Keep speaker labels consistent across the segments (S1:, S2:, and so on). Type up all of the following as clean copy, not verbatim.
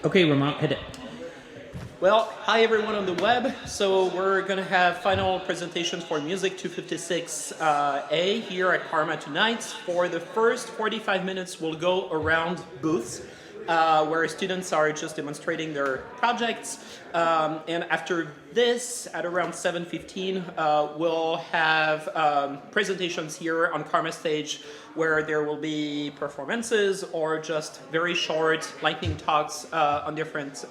S1: Okay, Ramon, hit it.
S2: Well, hi everyone on the web. So we're going to have final presentations for Music 256A here at CCRMA tonight. For the first 45 minutes, we'll go around booths where students are just demonstrating their projects. And after this, at around 7:15, we'll have presentations here on CCRMA stage where there will be performances or just very short lightning talks on different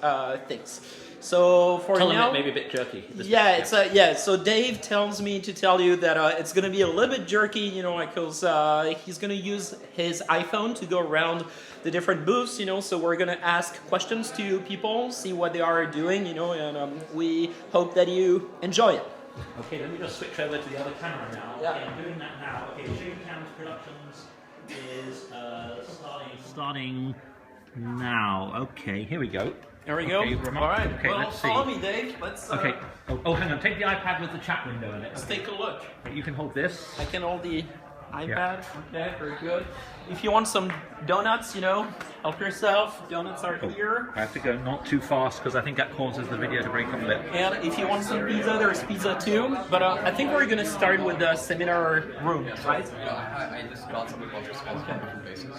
S2: things. So for now,
S1: it may be a bit jerky.
S2: Yeah, So Dave tells me to tell you that it's going to be a little bit jerky, you know, because he's going to use his iPhone to go around the different booths, you know. So we're going to ask questions to people, see what they are doing, you know, and we hope that you enjoy it.
S1: Okay, let me just switch over to the other camera now.
S2: Yeah.
S1: Okay, I'm doing that now. Okay, Shane Cam's Productions is starting now. Okay, here we go.
S2: There we go.
S1: Okay,
S2: All right.
S1: Okay,
S2: well,
S1: let's see.
S2: follow me, Dave. Let's.
S1: Okay. Oh, hang on. Take the iPad with the chat window in it.
S2: Let's take a look.
S1: You can hold this.
S2: I can hold the iPad. Okay, very good. If you want some donuts, you know, help yourself. Donuts are here.
S1: I have to go not too fast because I think that causes the video to break up a bit.
S2: And if you want some pizza, there's pizza too. But I think we're going to start with the seminar room, right?
S3: I just got some of different bases.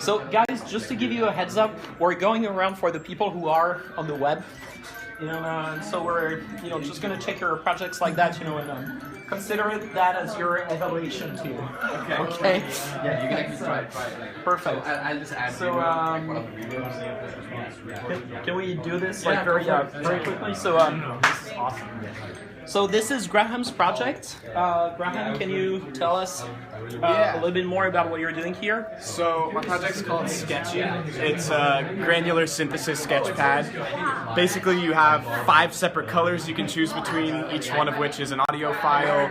S2: So guys, just to give you a heads up, we're going around for the people who are on the web. And so we're, you know, just going to check your projects like that, you know, and consider that as your evaluation too. Okay.
S3: Yeah, you can actually try it.
S2: Perfect.
S3: So I'll just add.
S2: So can we do this like very quickly? So this is awesome. So this is Graham's project. Graham, can you tell us a little bit more about what you're doing here?
S4: So my project's called Sketchy. It's a granular synthesis sketch pad. Basically you have 5 separate colors you can choose between, each one of which is an audio file.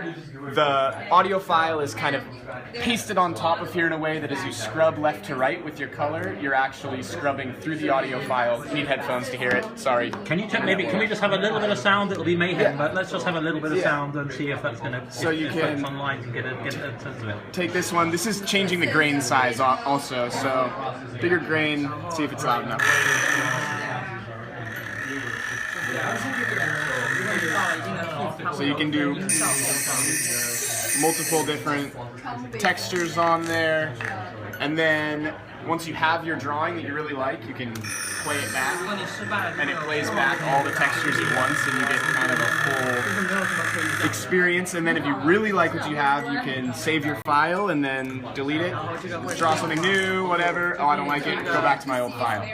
S4: The audio file is kind of pasted on top of here in a way that as you scrub left to right with your color, you're actually scrubbing through the audio file. You need headphones to hear it, sorry.
S1: Can you check, can we just have a little bit of sound? It'll be mayhem, but let's just have a little bit of sound and see if that's going to
S4: so you can
S1: online to get a sense of it.
S4: Take this one. This is changing the grain size also, so bigger grain, see if it's loud enough. So you can do multiple different textures on there, and then once you have your drawing that you really like, you can play it back, and it plays back all the textures at once, and you get kind of a full experience. And then if you really like what you have, you can save your file and then delete it. Let's draw something new, whatever. Oh, I don't like it. Go back to my old file.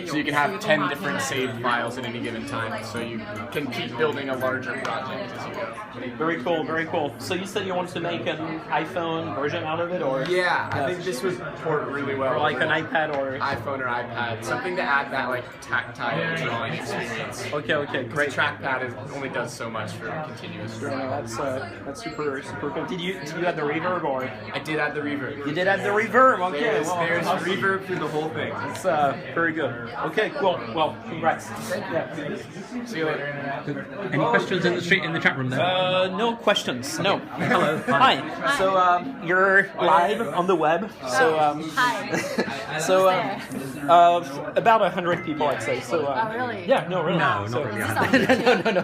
S4: So you can have 10 different saved files at any given time, so you can keep building a larger project as you go.
S2: Very cool, very cool. So you said you wanted to make an iPhone version out of it, or?
S4: Yeah, I think this would port really well.
S2: Or like an iPad or?
S4: iPhone or iPad. Something to add that like tactile drawing experience.
S2: Okay, great.
S4: The trackpad only does so much for continuous drawing.
S2: That's super cool. Did you add the reverb, or?
S4: I did add the reverb.
S2: You did add the reverb. Okay,
S4: there's reverb through the whole thing.
S2: That's very good. Okay, cool. Well, congrats.
S4: See you later.
S1: Any questions in the chat room there?
S2: No questions. No.
S1: Hello.
S2: Hi. So you're live on the web. So
S5: Hi.
S2: so about 100 people, I'd say. So
S5: really?
S2: Yeah. No, really.
S1: No,
S2: so,
S1: not really.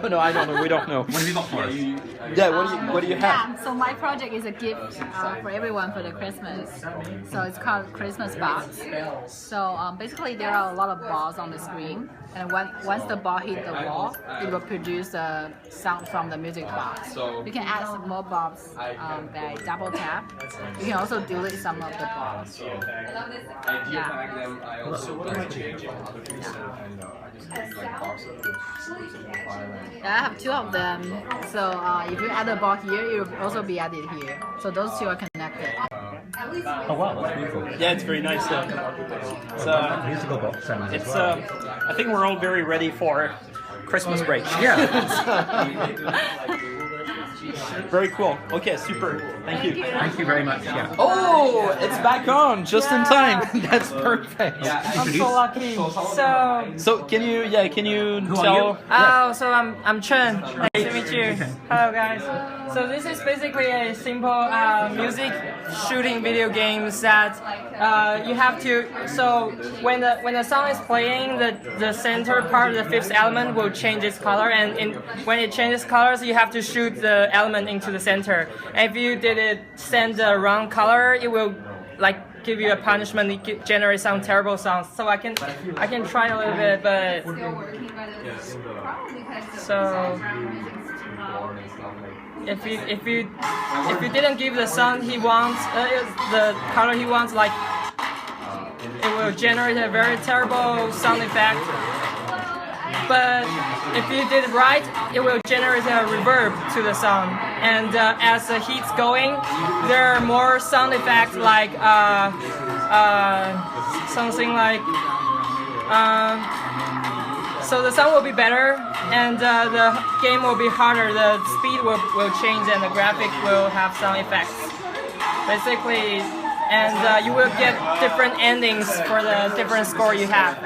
S2: No. I don't know. We don't know.
S1: What have you got for us?
S2: Yeah. What do you have?
S5: Yeah, so my project is a gift for everyone for the Christmas. So it's called Christmas Box. So basically there are a lot of balls on the screen, and once the ball hit the wall, it will produce a sound from the music box. You can add some more balls by double tap. You can also delete some of the balls. Yeah.
S3: So what am I changing?
S5: I have 2 of them. So if you add a ball here, it will also be added here. So those 2 are connected.
S1: Oh wow, that's beautiful.
S2: Yeah, it's very nice.
S1: Musical box sounds as
S2: It's
S1: well.
S2: I think we're all very ready for Christmas break.
S1: Yeah.
S2: Very cool. Okay, super. Thank you.
S1: Thank you very much. Yeah.
S2: Oh, it's back on just in time. That's perfect.
S6: I'm so lucky.
S2: So can you
S1: Who are
S2: tell?
S1: you?
S6: Oh, so I'm Chen. Nice to meet you. Hello, guys. So this is basically a simple music shooting video games that you have to. So when the song is playing, the center part, the fifth element, will change its color, and when it changes colors, you have to shoot the element into the center. And if you send the wrong color, it will give you a punishment. It generate some terrible sounds. So I can try a little bit, but so if you didn't give the sound he wants, the color he wants, it will generate a very terrible sound effect. But if you did it right, it will generate a reverb to the sound. And as the heat's going, there are more sound effects something like. So the sound will be better, and the game will be harder. The speed will change, and the graphic will have sound effects. Basically, and you will get different endings for the different score you have.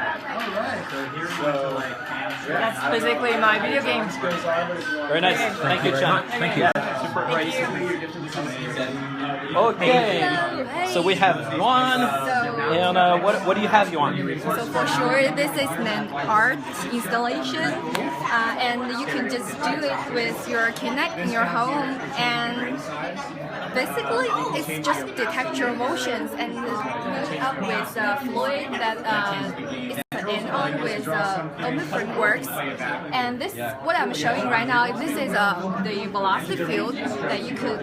S6: That's basically my video game.
S2: Very nice. Thank you, Chan.
S1: Thank you.
S2: Super great. Okay. So we have Yuan, and what do you have, Yuan?
S7: So for sure, this is an art installation, and you can just do it with your Kinect in your home, and basically it's just detect your motions and build up with fluid that is and on with different works. And this, what I'm showing right now, this is the velocity field that you could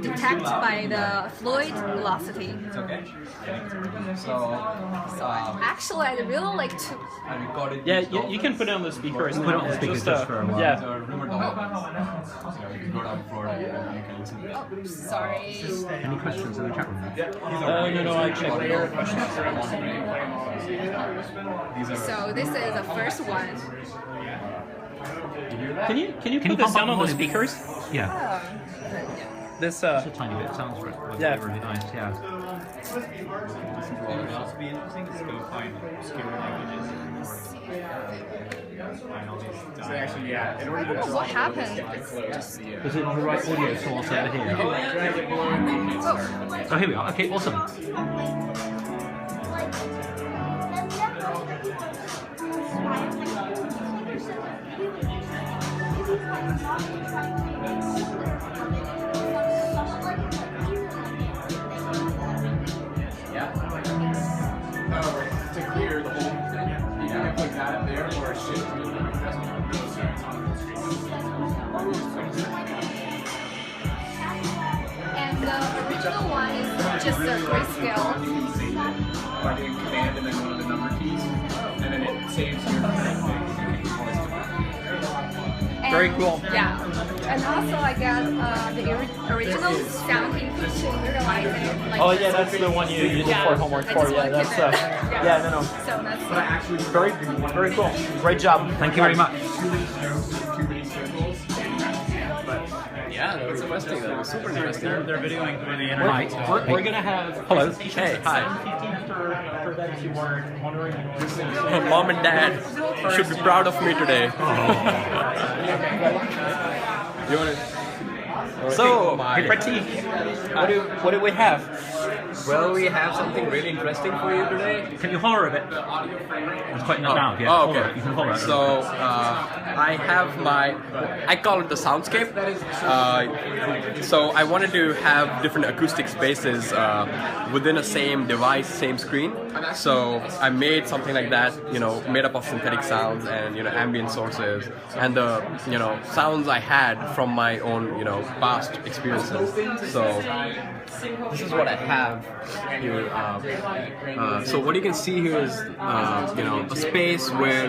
S7: detect by the fluid velocity.
S3: So,
S7: Actually, I'd really like to.
S3: I recorded.
S2: Yeah, you can put it on the speakers.
S1: Put it on the speakers just for a while.
S2: Yeah.
S3: Remember the you can go down Florida and you can listen to it.
S7: Oh, sorry.
S1: Any questions in the chat room?
S2: No, I checked your questions.
S7: So this is the first one.
S2: Can you put this down on the speakers?
S1: Yeah,
S2: This
S1: just a tiny bit. Sounds really,
S2: Yeah.
S1: really nice. Yeah.
S4: Actually, yeah. In
S7: I
S4: order
S7: don't
S4: to
S7: know what happened.
S1: Is it the right audio source over here? Oh, here we are. Okay, awesome.
S4: to clear the whole thing, you can put that there or shift to the
S7: And the original one is just a grayscale.
S4: by doing command and then one of the number keys, and then it saves your
S2: Very cool.
S7: Yeah. And also I got the original sound input to realize it. Like
S2: Oh yeah, that's the one you did for homework
S7: I
S2: for.
S7: just
S2: Yeah,
S7: wanted
S2: that's
S7: to-
S2: no.
S7: So that's
S2: Very cool. Great job.
S1: Thank you very much.
S3: Yeah, that was interesting. That was super interesting.
S1: They're videoing for the internet.
S2: Right. We're gonna have
S1: Hello.
S2: presentations
S3: Hey,
S2: at
S3: hi.
S2: 7:15 after that if you were wondering.
S3: Mom and Dad should be proud of me today. You want to?
S2: So, Pratik, what do we have?
S3: Well, we have something really interesting for you today.
S1: Can you holler a bit? It's quite loud. Yeah.
S3: Oh,
S1: Holler.
S3: okay.
S1: You can holler.
S3: So I have I call it the soundscape. So I wanted to have different acoustic spaces within a same device, same screen. So I made something like that, made up of synthetic sounds and ambient sources and the sounds I had from my own past experiences. So this is what I have here. So what you can see here is a space where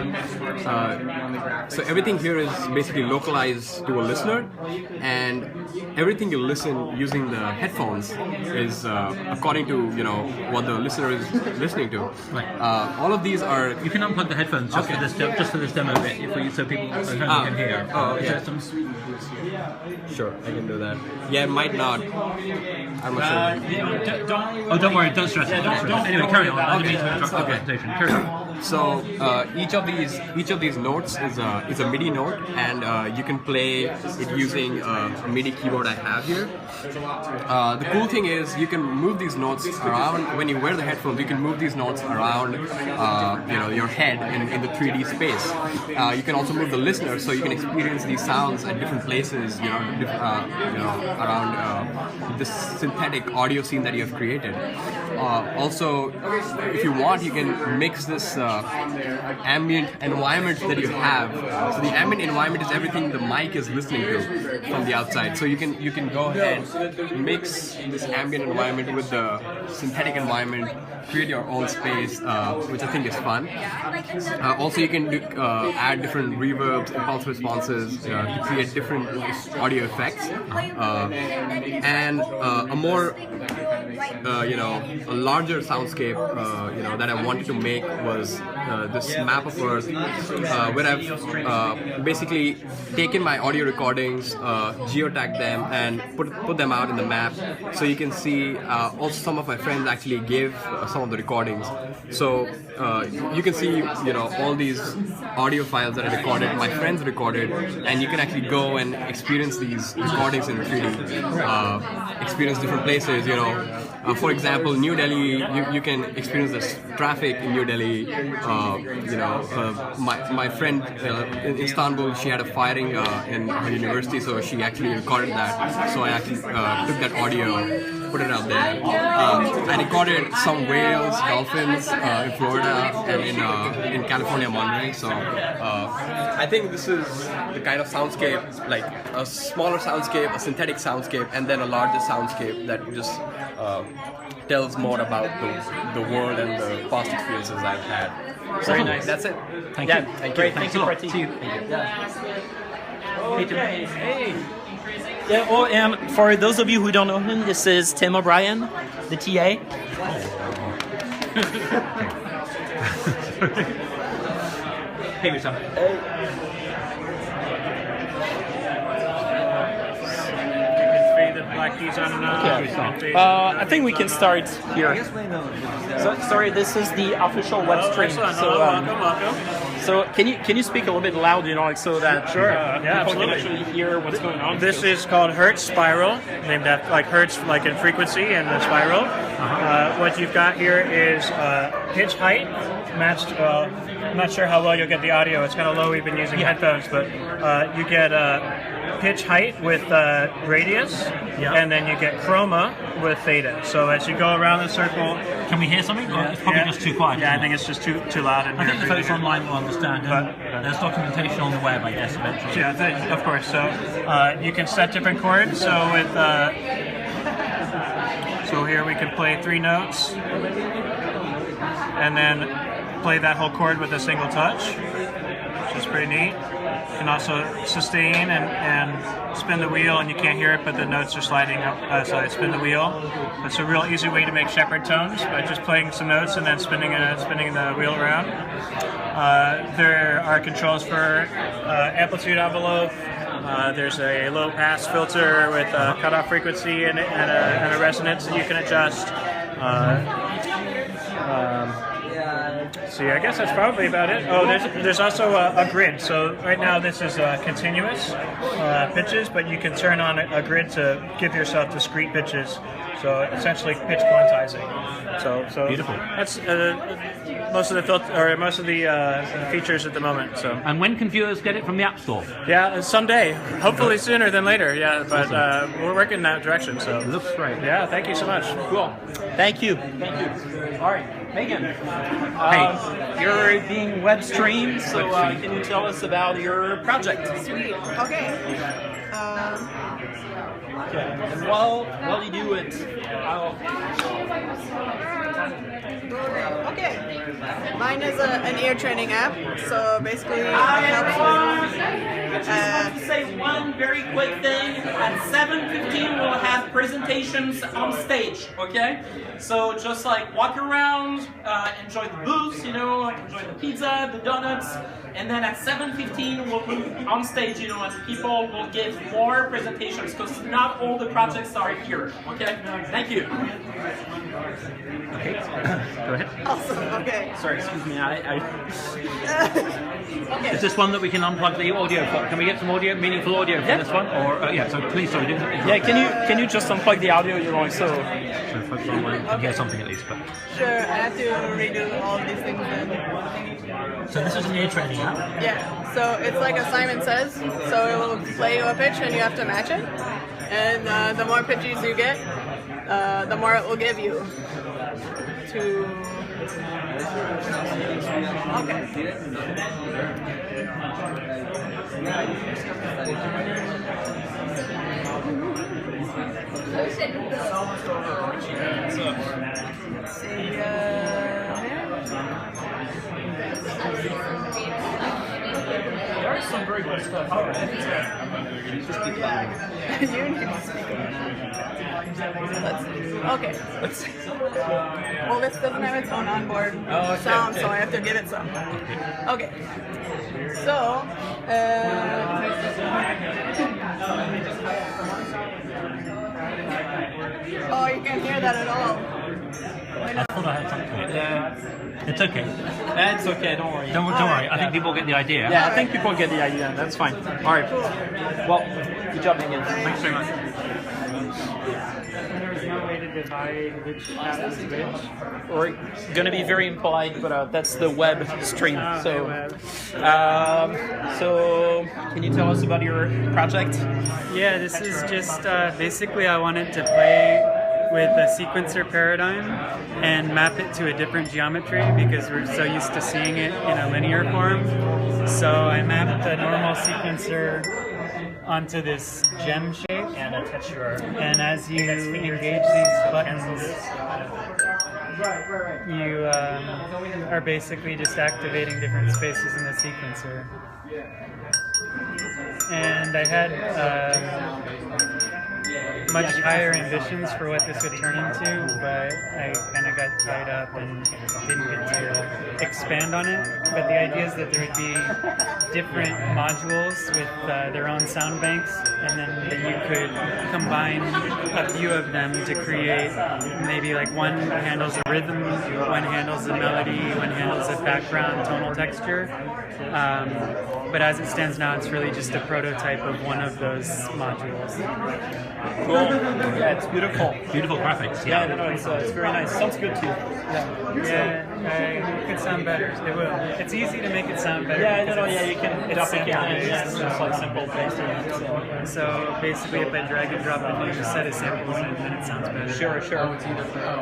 S3: so everything here is basically localized to a listener, and everything you listen using the headphones is according to what the listener is listening to.
S1: Right.
S3: All of these are.
S1: You can unplug the headphones just for this demo bit, so people at home can hear.
S3: Oh,
S1: Is
S3: yeah.
S1: there some?
S3: Sure, I can do that. Yeah, it might not. I'm not sure.
S1: Don't Oh, don't worry, don't stress it. Don't stress it. Anyway, carry on. I didn't mean to interrupt the presentation. Carry on.
S3: So each of these notes is a MIDI note, and you can play it using a MIDI keyboard I have here. The cool thing is you can move these notes around when you wear the headphones. You can move these notes around, your head in the 3D space. You can also move the listener, so you can experience these sounds at different places. Around this synthetic audio scene that you have created. Also, if you want, you can mix this ambient environment that you have. So the ambient environment is everything the mic is listening to from the outside. So you can go ahead, mix this ambient environment with the synthetic environment, create your own space, which I think is fun. Also, you can add different reverbs, impulse responses to create different audio effects, and a more a larger soundscape that I wanted to make was this map of Earth, where I've basically taken my audio recordings, geotagged them, and put them out in the map, so you can see. Also, some of my friends actually gave some of the recordings, so you can see all these audio files that I recorded, my friends recorded, and you can actually go and experience these recordings in 3D, experience different places. For example, New Delhi, you can experience this traffic in New Delhi. My friend in Istanbul, she had a firing in her university, so she actually recorded that. So I actually took that audio, put it out there. I recorded some whales, dolphins in Florida and in California, Monterey. So I think this is the kind of soundscape, like a smaller soundscape, a synthetic soundscape, and then a larger soundscape that just tells more about the world and the past experiences I've had.
S2: Very nice.
S3: That's it.
S1: Thank you.
S2: Great.
S1: Thanks
S2: Thank you,
S1: a lot.
S2: Prati.
S1: See you.
S2: Hey. Yeah, oh, and for those of you who don't know him, this is Tim O'Brien, the TA.
S1: Hey, what's up?
S8: Black keys on and off.
S2: Okay. I think we can start here. So, sorry, this is the official web stream.
S8: Excellent.
S2: So,
S8: Welcome.
S2: so can you speak a little bit loud, so that
S8: Sure. Yeah,
S2: people can
S8: absolutely.
S2: actually hear what's going on?
S8: This is called Hertz Spiral, named after like Hertz, like in frequency and the spiral. What you've got here is pitch height matched. I'm not sure how well you'll get the audio. It's kind of low. We've been using headphones, but you get pitch height with radius, and then you get chroma with theta. So as you go around the circle,
S1: Can we hear something? It's probably just too quiet.
S8: Yeah, I
S1: isn't
S8: think
S1: it?
S8: it's just too loud. In
S1: I think the
S8: here.
S1: folks online will understand. And there's documentation on the web, I guess, eventually.
S8: Yeah, of course. So you can set different chords. So with so here we can play 3 notes, and then play that whole chord with a single touch, which is pretty neat. You can also sustain and spin the wheel, and you can't hear it, but the notes are sliding up. So I spin the wheel. It's a real easy way to make shepherd tones by just playing some notes and then spinning the wheel around. There are controls for amplitude envelope. There's a low pass filter with a cutoff frequency and a resonance that you can adjust. So yeah, I guess that's probably about it. Oh, there's also a grid. So right now this is continuous pitches, but you can turn on a grid to give yourself discrete pitches. So essentially pitch quantizing. So
S1: Beautiful.
S8: That's most of the features at the moment. So
S1: And when can viewers get it from the App Store?
S8: yeah, someday, hopefully sooner than later. Yeah, but we're working in that direction. So
S1: It looks great.
S8: yeah, thank you so much.
S2: Cool. Thank you. All right, Megan. You're being web streamed, so can you tell us about your project?
S9: Sweet. Okay.
S2: And while you do it,
S9: Okay. Mine is an ear training app. So basically, it helps
S2: I just want to say one very quick thing. At 7:15, we'll have presentations on stage, okay? So just like walk around, enjoy the booths, you know, like enjoy the pizza, the donuts, and then at 7:15, we'll move on stage, you know, and people will give more presentations because not all the projects are here, okay? Thank you.
S1: Okay, go ahead.
S9: Awesome. Okay.
S2: Sorry, excuse me,
S9: Okay.
S1: Is this one that we can unplug the audio for? Can we get some audio, meaningful audio from this one? Or yeah, so please, sorry.
S2: Yeah, can you just unplug the audio? You're going so
S1: focus on one, hear something at least. But.
S9: Sure. I have to redo all of these things then.
S1: So this is an ear training app.
S9: Yeah. So it's like Simon Says. So it will play you a pitch and you have to match it. And the more pitches you get, the more it will give you. Okay.
S2: there is some very good stuff. All right.
S9: You need to speak up. Okay. Well, this doesn't have its own onboard sound, so I have to give it some. Okay. So, oh, you can't hear that at all.
S1: I thought I had something to it. Yeah. It's okay.
S2: That's okay, don't worry.
S1: Don't worry. I think people get the idea.
S2: Yeah, I think people get the idea. That's fine. All right. Well, good job, Megan.
S1: Thanks very much.
S8: There's no way to divide which app is which.
S2: We're gonna be very impolite, but that's the web stream. So, so can you tell us about your project?
S10: Yeah, this is just basically I wanted to play with a sequencer paradigm and map it to a different geometry because we're so used to seeing it in a linear form. So I mapped the normal sequencer onto this gem shape
S1: And attach your.
S10: and as you engage these buttons you are basically just activating different spaces in the sequencer. And I had much higher ambitions for what this would turn into, but I kind of got tied up and didn't get to expand on it. But the idea is that there would be different modules with their own sound banks, and then you could combine a few of them to create maybe like one handles a rhythm, one handles a melody, one handles a background tonal texture. But as it stands now, it's really just a prototype of one of those modules.
S2: Cool. Yeah, it's beautiful.
S1: Beautiful graphics.
S2: Yeah, no, it's very nice. Sounds good too.
S10: Yeah, it could sound better. It will. It's easy to make it sound better.
S2: Yeah, no, yeah, you can
S10: it's
S2: duplicate it.
S10: sample-based,
S2: Yeah, it's just like simple based.
S10: So basically, if I drag and drop a new set of samples in, then it sounds better.
S2: Sure.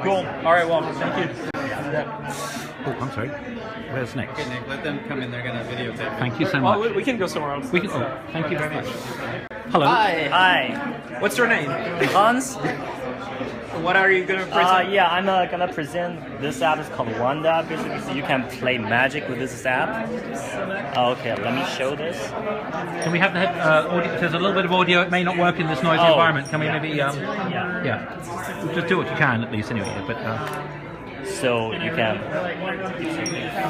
S2: Cool. All right. Well, thank you.
S1: Oh, I'm sorry. Where's next?
S11: Okay, Nick, let them come in. They're gonna videotape.
S1: Thank you so much.
S2: Well, we can go somewhere else.
S1: We can. Oh, thank you very much. Hello.
S2: Hi.
S12: Hi,
S2: What's your name?
S12: Hans.
S2: What are you gonna present?
S12: Yeah, I'm gonna present this app. It's called Wanda. Basically, so you can play magic with this app. Okay, let me show this.
S1: Can we have the audio? If there's a little bit of audio, it may not work in this noisy environment. Can we maybe? Yeah. Just do what you can at least, anyway. But.
S12: So you can.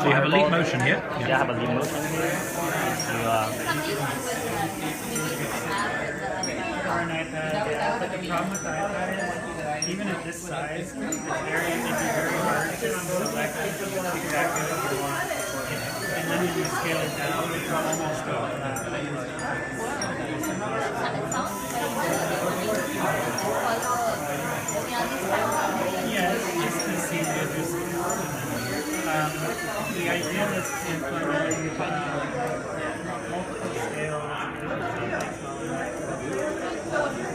S1: So you have a leap motion here.
S12: Yeah, I have a leap motion.
S10: But the problem with the iPad is, even at this size, it'd be very hard to select exactly what you want. And then when you scale it down, it's almost go Yeah, it's just to see it. The idea is to implement multiple scales.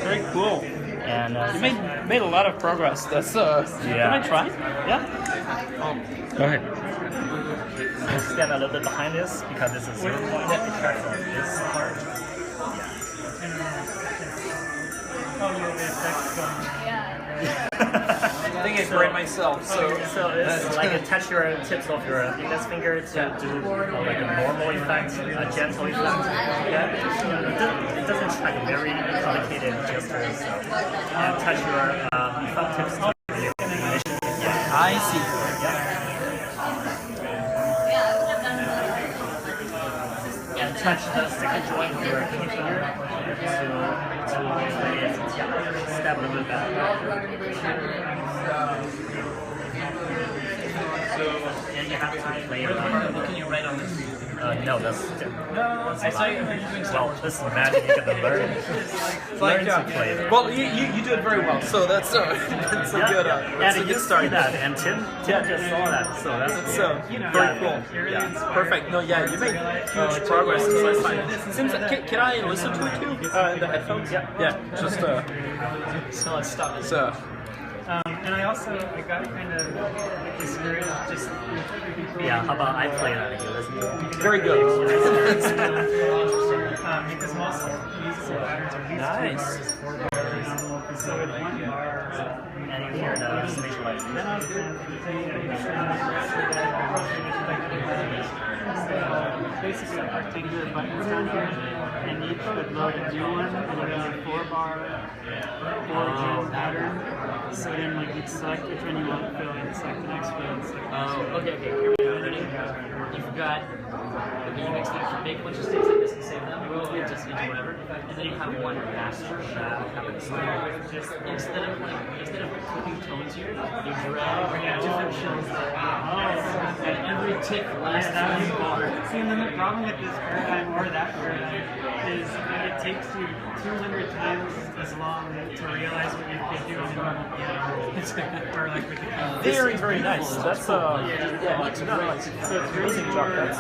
S2: Very cool.
S12: And
S2: You made a lot of progress. That's
S12: Yeah.
S2: Can I try? Yeah.
S1: Go ahead.
S12: Let's stand a little bit behind this because this is this part.
S10: Oh, yeah, the effects going.
S2: I think I grade myself. So
S12: it's like touch your tips of your index finger to do like a normal effect, a gentle effect. Yeah, it doesn't try very complicated gestures. And touch your thumb tips to your combination. Yeah.
S2: I see.
S12: And touch the second joint of your pinky finger to play it. Yeah, step a little bit back. And you have to play it.
S1: Can you write on this?
S12: No, that's well, this is magic. You can learn. Learn to play it.
S2: Well, you do it very well, so that's a good start.
S12: That, and Tim just saw that, so that's
S2: very cool. Yeah, perfect. No, yeah, you made huge progress since last time. Seems can I listen to it too in the headphones? Yeah. Just so let's stop. So.
S10: And I got kind of discouraged just...
S12: how about I play that and you listen to it?
S2: Very good.
S10: Because most musical patterns are used to bars, so with one bar...
S12: And you hear the spatialization.
S10: Basically rectangular buttons down here, and each would load a new one, and you got a 4-bar, 4-gene pattern. So then, like, you'd select which one you want to fill and select the next fill and select the next fill.
S13: Okay, here we go. Ready? You've got, you make a bunch of states like this and save them, and just into whatever, and then you have one master that happens. Instead of clicking tones here, you drag different shows and every tick lasts
S10: that was bar. See, and then the problem with this paradigm or that paradigm is it takes you 200 times as long to realize what you could do on normal piano. Or like with the
S2: very, very nice. That's
S10: so it's amazing
S2: job. That's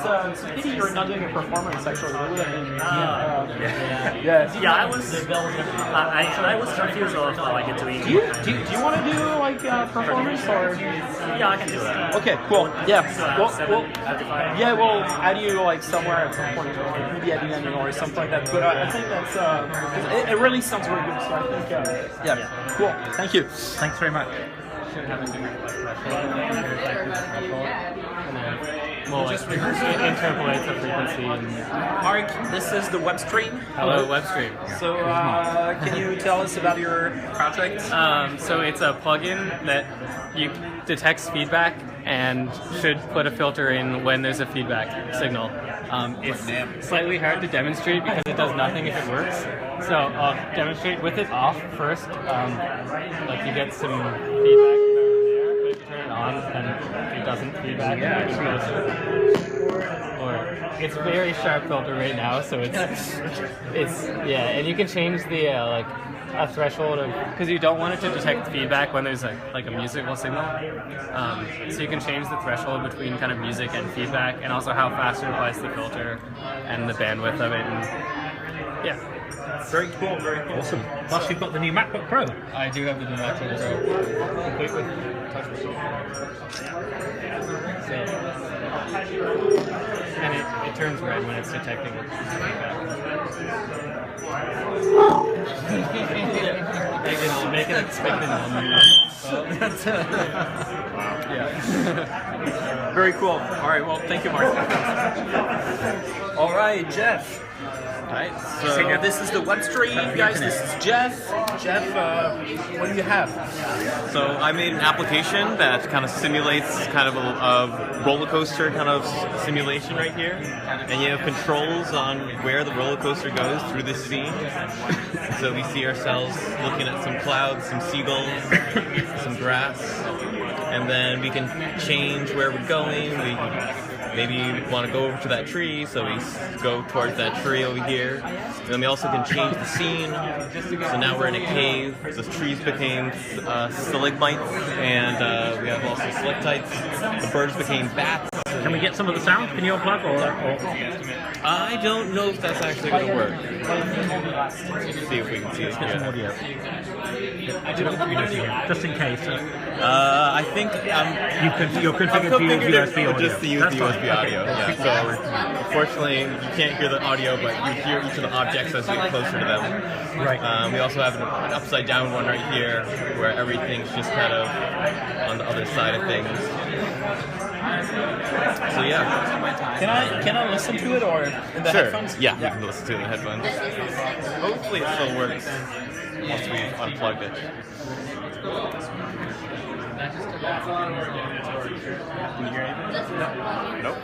S2: it's a pity you're not doing a performance actually.
S12: I was confused of how I get to eat.
S2: Do you want to do like performance or?
S12: Yeah, I can do that.
S2: Okay, cool. Yeah. We'll add you like somewhere at some point, maybe at the ending or something like that. But I think that's it really sounds very good. So I think cool. Thank you.
S1: Thanks very much.
S11: Well, like interpolates the frequency.
S2: Mark, this is the web stream.
S11: Hello, web stream.
S2: So, can you tell us about your project?
S11: So it's a plugin that you detects feedback and should put a filter in when there's a feedback signal. It's slightly hard to demonstrate because it does nothing if it works. So I'll demonstrate with it off first. Like you get some feedback there, but if you turn it on, then it doesn't feedback. Or it's very sharp filter right now, so it's and you can change the like a threshold of, because you don't want it to detect feedback when there's like a musical signal. So you can change the threshold between kind of music and feedback, and also how fast it applies the filter and the bandwidth of it. And
S2: very cool, very cool.
S1: Awesome. Plus, you've got the new MacBook Pro.
S11: I do have the new MacBook Pro, complete with touch control. And it turns red when it's detecting feedback. Make it expected.
S2: Very cool. All right. Well, thank you, Mark. All right, Jeff. Alright, so this is the web stream, guys. This is Jeff. Jeff, what do you have?
S14: So I made an application that kind of simulates kind of a roller coaster kind of simulation right here, and you have controls on where the roller coaster goes through the scene. So we see ourselves looking at some clouds, some seagulls, some grass, and then we can change where we're going. We maybe want to go over to that tree, so we go towards that tree over here. And then we also can change the scene. So now we're in a cave. The trees became stalagmites, and we have also stalactites. The birds became bats.
S1: Can we get some of the sound? Can you unplug or?
S14: I don't know if that's actually going to work. Let's see if we can see it.
S1: Let's get some audio. just in case.
S14: I think
S1: you're configured to use USB audio.
S14: Just to use the USB audio. Yeah. So unfortunately, you can't hear the audio, but you hear each of the objects as you get closer to them.
S1: Right.
S14: We also have an upside down one right here, where everything's just kind of on the other side of things. So yeah.
S2: Can I listen to it or in the
S14: Sure.
S2: headphones?
S14: Yeah, you can listen to it in the headphones. Hopefully it still works once we've unplugged it. Can you hear anything? Nope.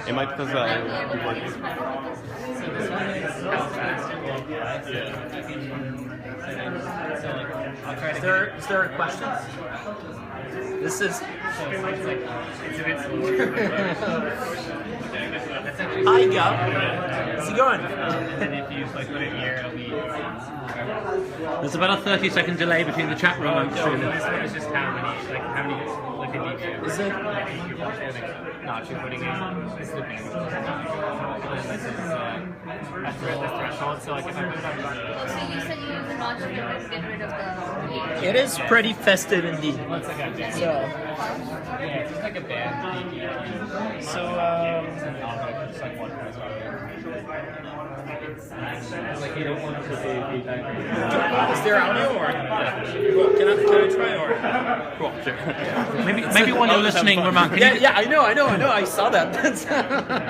S14: It might because
S2: Is there a question? This is. Hi, Gab. How's it going?
S10: And if you put it here, it'll be.
S1: There's about a 30-second delay between the chat room and stream.
S10: This one is just how many look at each.
S2: Is it?
S10: No, if you're putting in slipping. This is after the threshold, so like if I put it on.
S7: So you said you use the notch to get rid of the.
S2: It is pretty festive indeed.
S10: It's like a band.
S2: So.
S10: Yeah, it's just like a band.
S2: So.
S10: Like you don't want to put the feedback.
S2: Is there audio or? Cool. Can I try or?
S14: Cool, sure.
S1: Maybe while you're listening, Roman,
S2: I know. I saw that.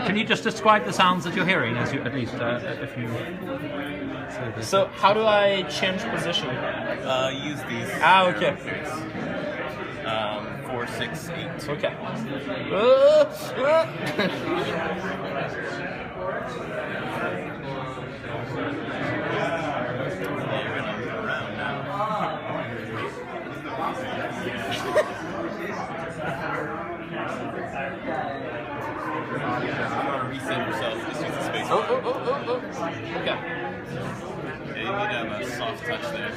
S1: Can you just describe the sounds that you're hearing, as you, at least, if you...
S2: So how do I change position?
S14: Use these.
S2: Okay.
S14: 4, 6, 8.
S2: Okay.
S14: Reset yourself. Just use the space.
S2: Oh. Okay.
S14: Yeah, you need to have a soft touch there.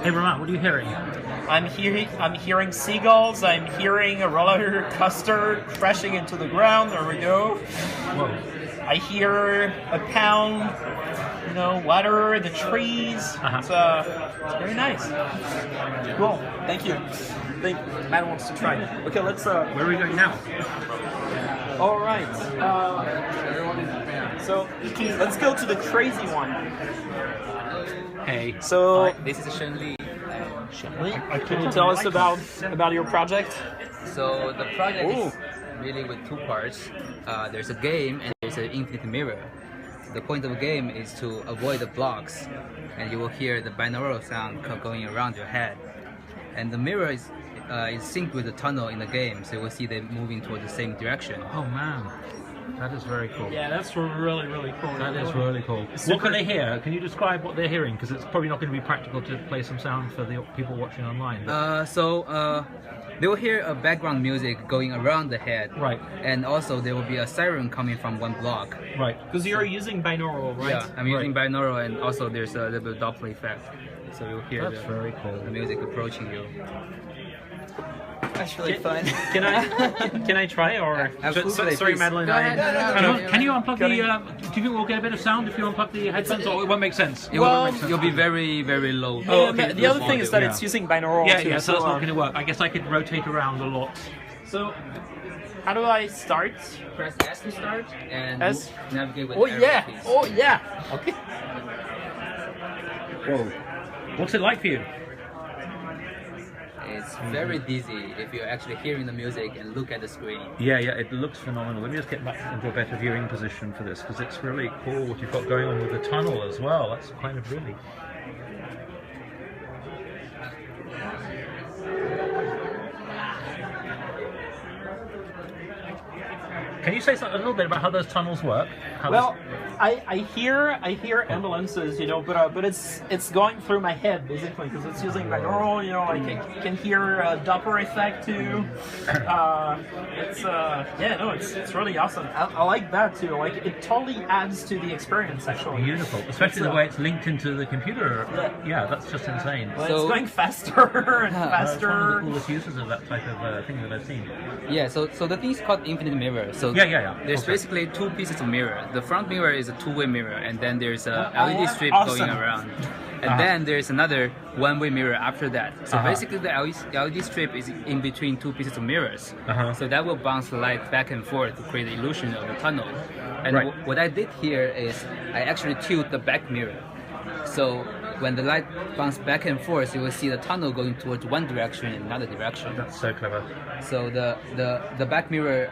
S1: Hey, Roman, what are you hearing?
S2: I'm hearing seagulls. I'm hearing a roller coaster crashing into the ground. There we go.
S1: Whoa.
S2: I hear a pound. Water, the trees. It's very nice. Cool. Thank you. I think Matt wants to try. Okay, let's.
S1: Where are we going now?
S2: All right. So let's go to the crazy one.
S1: Hey.
S2: So
S15: this is Shen Li.
S2: Can you tell us about your project?
S15: So the project is really with two parts. There's a game and there's an infinite mirror. The point of the game is to avoid the blocks, and you will hear the binaural sound going around your head. And the mirror is synced with the tunnel in the game, so you will see them moving towards the same direction.
S1: Oh man, that is very cool.
S2: Yeah, that's really, really cool.
S1: That is really cool. What can they hear? Can you describe what they're hearing? Because it's probably not going to be practical to play some sound for the people watching online.
S15: They will hear a background music going around the head.
S1: Right.
S15: And also there will be a siren coming from one block.
S1: Right.
S2: Because you're using binaural, right?
S15: Yeah, I'm using binaural, and also there's a little bit of Doppler effect. So you'll hear
S1: very cool.
S15: The music approaching you.
S16: That's really fun.
S2: Can I try or?
S15: Absolutely,
S2: Sorry,
S15: please.
S2: Madeline.
S15: Go ahead.
S1: Can you unplug the? Do you think we'll get a bit of sound if you unplug the headphones, or it won't make sense?
S15: You'll be very, very low.
S2: The other thing is that it's using binaural.
S1: Yeah, so that's not going to work. I guess I could rotate around a lot.
S2: So, how do I start?
S15: Press S to start and
S2: S.
S15: navigate with
S2: arrow keys. Oh yeah. Okay.
S1: Whoa. What's it like for you?
S15: It's very dizzy if you're actually hearing the music and look at the screen.
S1: Yeah, it looks phenomenal. Let me just get back into a better viewing position for this, because it's really cool what you've got going on with the tunnel as well. That's kind of really... Can you say a little bit about how those tunnels work?
S2: I hear ambulances, but it's going through my head basically because it's using binaural. I can hear a Doppler effect too. It's really awesome. I like that too. Like it totally adds to the experience actually.
S1: Beautiful, especially the way it's linked into the computer. Yeah, that's just insane.
S2: But it's going faster and faster.
S1: It's one of the coolest uses of that type of thing that I've seen.
S15: Yeah, so the thing is called infinite mirror. So
S1: yeah.
S15: There's basically two pieces of mirror. The front mirror is a two-way mirror, and then there's a LED strip
S1: Awesome.
S15: going around. And then there's another one-way mirror after that. So basically the LED strip is in between two pieces of mirrors. So that will bounce the light back and forth to create the illusion of the tunnel. And what I did here is I actually tilt the back mirror. So when the light bounces back and forth, you will see the tunnel going towards one direction and another direction.
S1: That's so clever.
S15: So the back mirror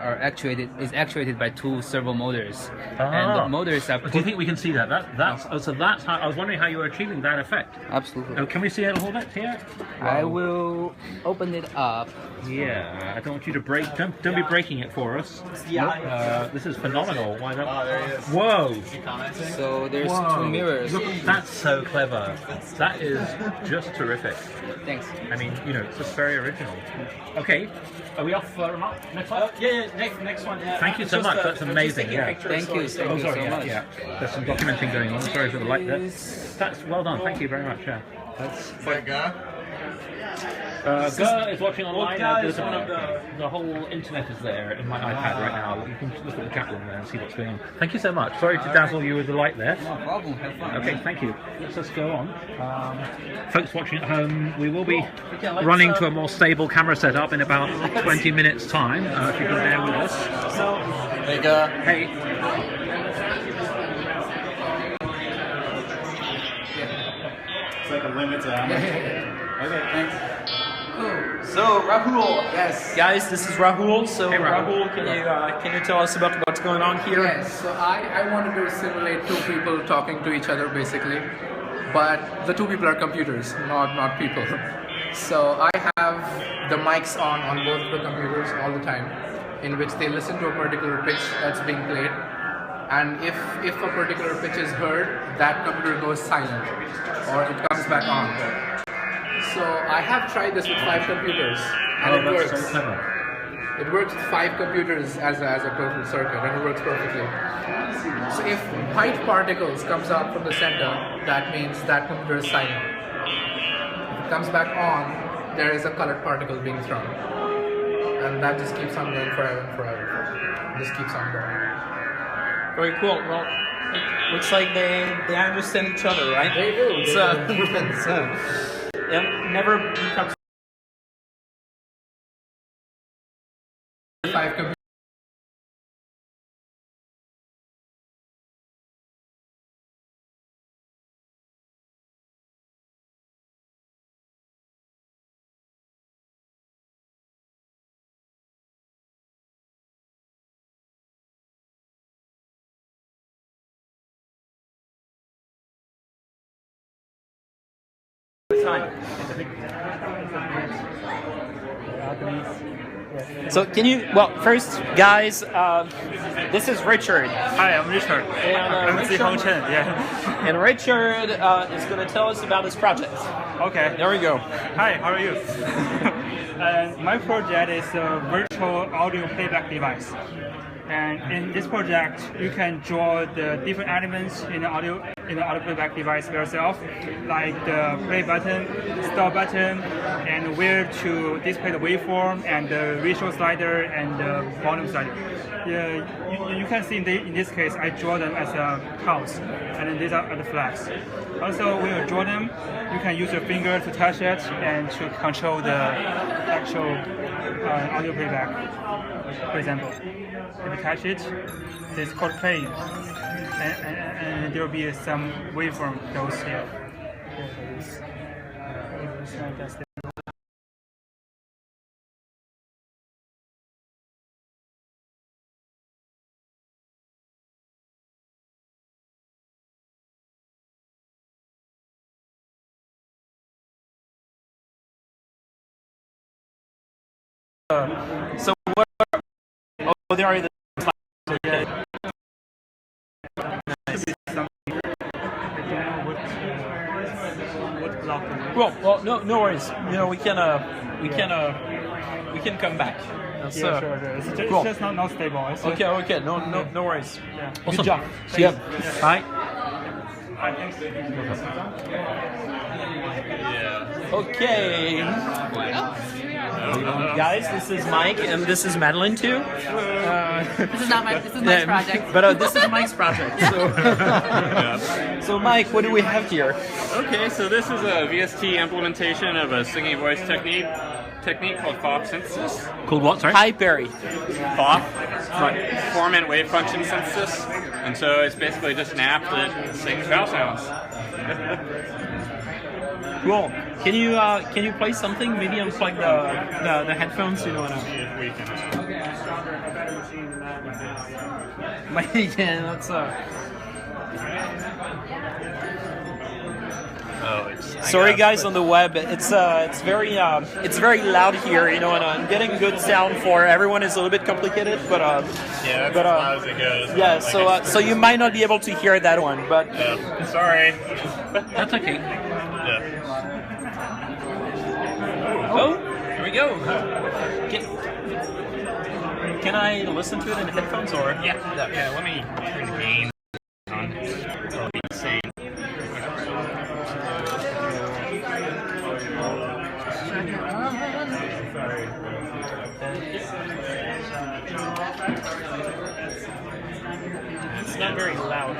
S15: is actuated by two servo motors, and the motors are.
S1: Do you think we can see that? That's how I was wondering how you were achieving that effect.
S15: Absolutely.
S1: Oh, can we see it a little bit here?
S15: I will open it up.
S1: Yeah, I don't want you to break. Don't be breaking it for us.
S15: Yeah.
S1: This is phenomenal. Why not?
S4: Oh, there he is.
S1: Whoa!
S15: So there's
S1: Whoa.
S15: two mirrors.
S1: That's so clever. That is just terrific.
S15: Thanks.
S1: I mean, you know, it's just very original. Okay, are we off next one?
S2: Next one.
S1: Thank you so much. That's amazing. Yeah.
S15: Thank you so much.
S1: Yeah. There's some documenting going on. Sorry for the light there. That's well done. Thank you very much. Yeah.
S4: Is that Guy?
S1: Gur is watching online. The whole internet is there in my iPad right now. You can look at the chat room there and see what's going on. Thank you so much. Sorry to dazzle you with the light there.
S15: No problem. Have fun.
S1: Okay, thank you. Let's just go on. Folks watching at home, we will be running to a more stable camera setup in about 20 minutes' time. If you can bear with us.
S4: Hey, Guy.
S1: Hey.
S4: It's like a limit to how much. Okay, thanks.
S2: So Rahul, yes, guys, this is Rahul. So Rahul, can you tell us about what's going on here?
S17: Yes, so I wanted to simulate two people talking to each other basically, but the two people are computers, not people. So I have the mics on both the computers all the time, in which they listen to a particular pitch that's being played, and if a particular pitch is heard, that computer goes silent or it comes back on. So I have tried this with 5 computers, and it works.
S1: So clever.
S17: It works with 5 computers as a total circuit, and it works perfectly. So if white particles comes out from the center, that means that computer is silent. If it comes back on, there is a colored particle being thrown, and that just keeps on going forever and forever. It just keeps on going.
S2: Very cool. Well, it looks like they understand each other, right?
S17: They do.
S2: It never becomes
S17: 5 computers.
S2: time. So can you, well, first, guys, this is Richard.
S8: Hi, I'm Richard.
S2: And,
S8: I'm Zihong Chen, yeah.
S2: And Richard is going to tell us about his project.
S8: Okay.
S2: There we go.
S8: Hi, how are you? My project is a virtual audio playback device. And in this project, you can draw the different elements in the audio playback device by yourself, like the play button, stop button, and where to display the waveform, and the ratio slider, and the volume slider. You can see in this case, I draw them as a house, and then these are the flags. Also, when you draw them, you can use your finger to touch it and to control the actual audio playback. For example, if you touch it, it's called playing, and there will be some waveform goes here.
S2: So what? Oh, there are the. Okay. Well, no worries. You know, we can come back.
S8: That's, sure. It's just not stable. It's
S2: okay. No worries.
S8: Yeah.
S2: Awesome.
S1: Good job. See ya. Bye.
S2: Okay. Guys, this is Mike, and this is Madeline too.
S5: This is not my. This is Mike's project.
S2: But this is Mike's project. So, so Mike, what do we have here?
S18: Okay, so this is a VST implementation of a singing voice technique called FOF synthesis.
S1: Called what? Sorry.
S2: Hi, Barry.
S18: FOF, form and wave function synthesis, and so it's basically just an app that sings vowel sounds.
S2: Cool. Can you play something? Maybe unplug the headphones. You know what I mean?
S18: If we can.
S2: Yeah, that's Sorry, guys, on the web. It's very loud here, you know, and getting good sound for everyone is a little bit complicated. But
S18: yeah, that's as loud as it goes.
S2: Yeah, so you might not be able to hear that one, but
S18: sorry.
S1: That's okay.
S18: Yeah.
S2: Oh, here we go. Can I listen to it in the headphones or?
S18: Yeah. Let me turn the game on. It'll be insane.
S2: It's not very loud.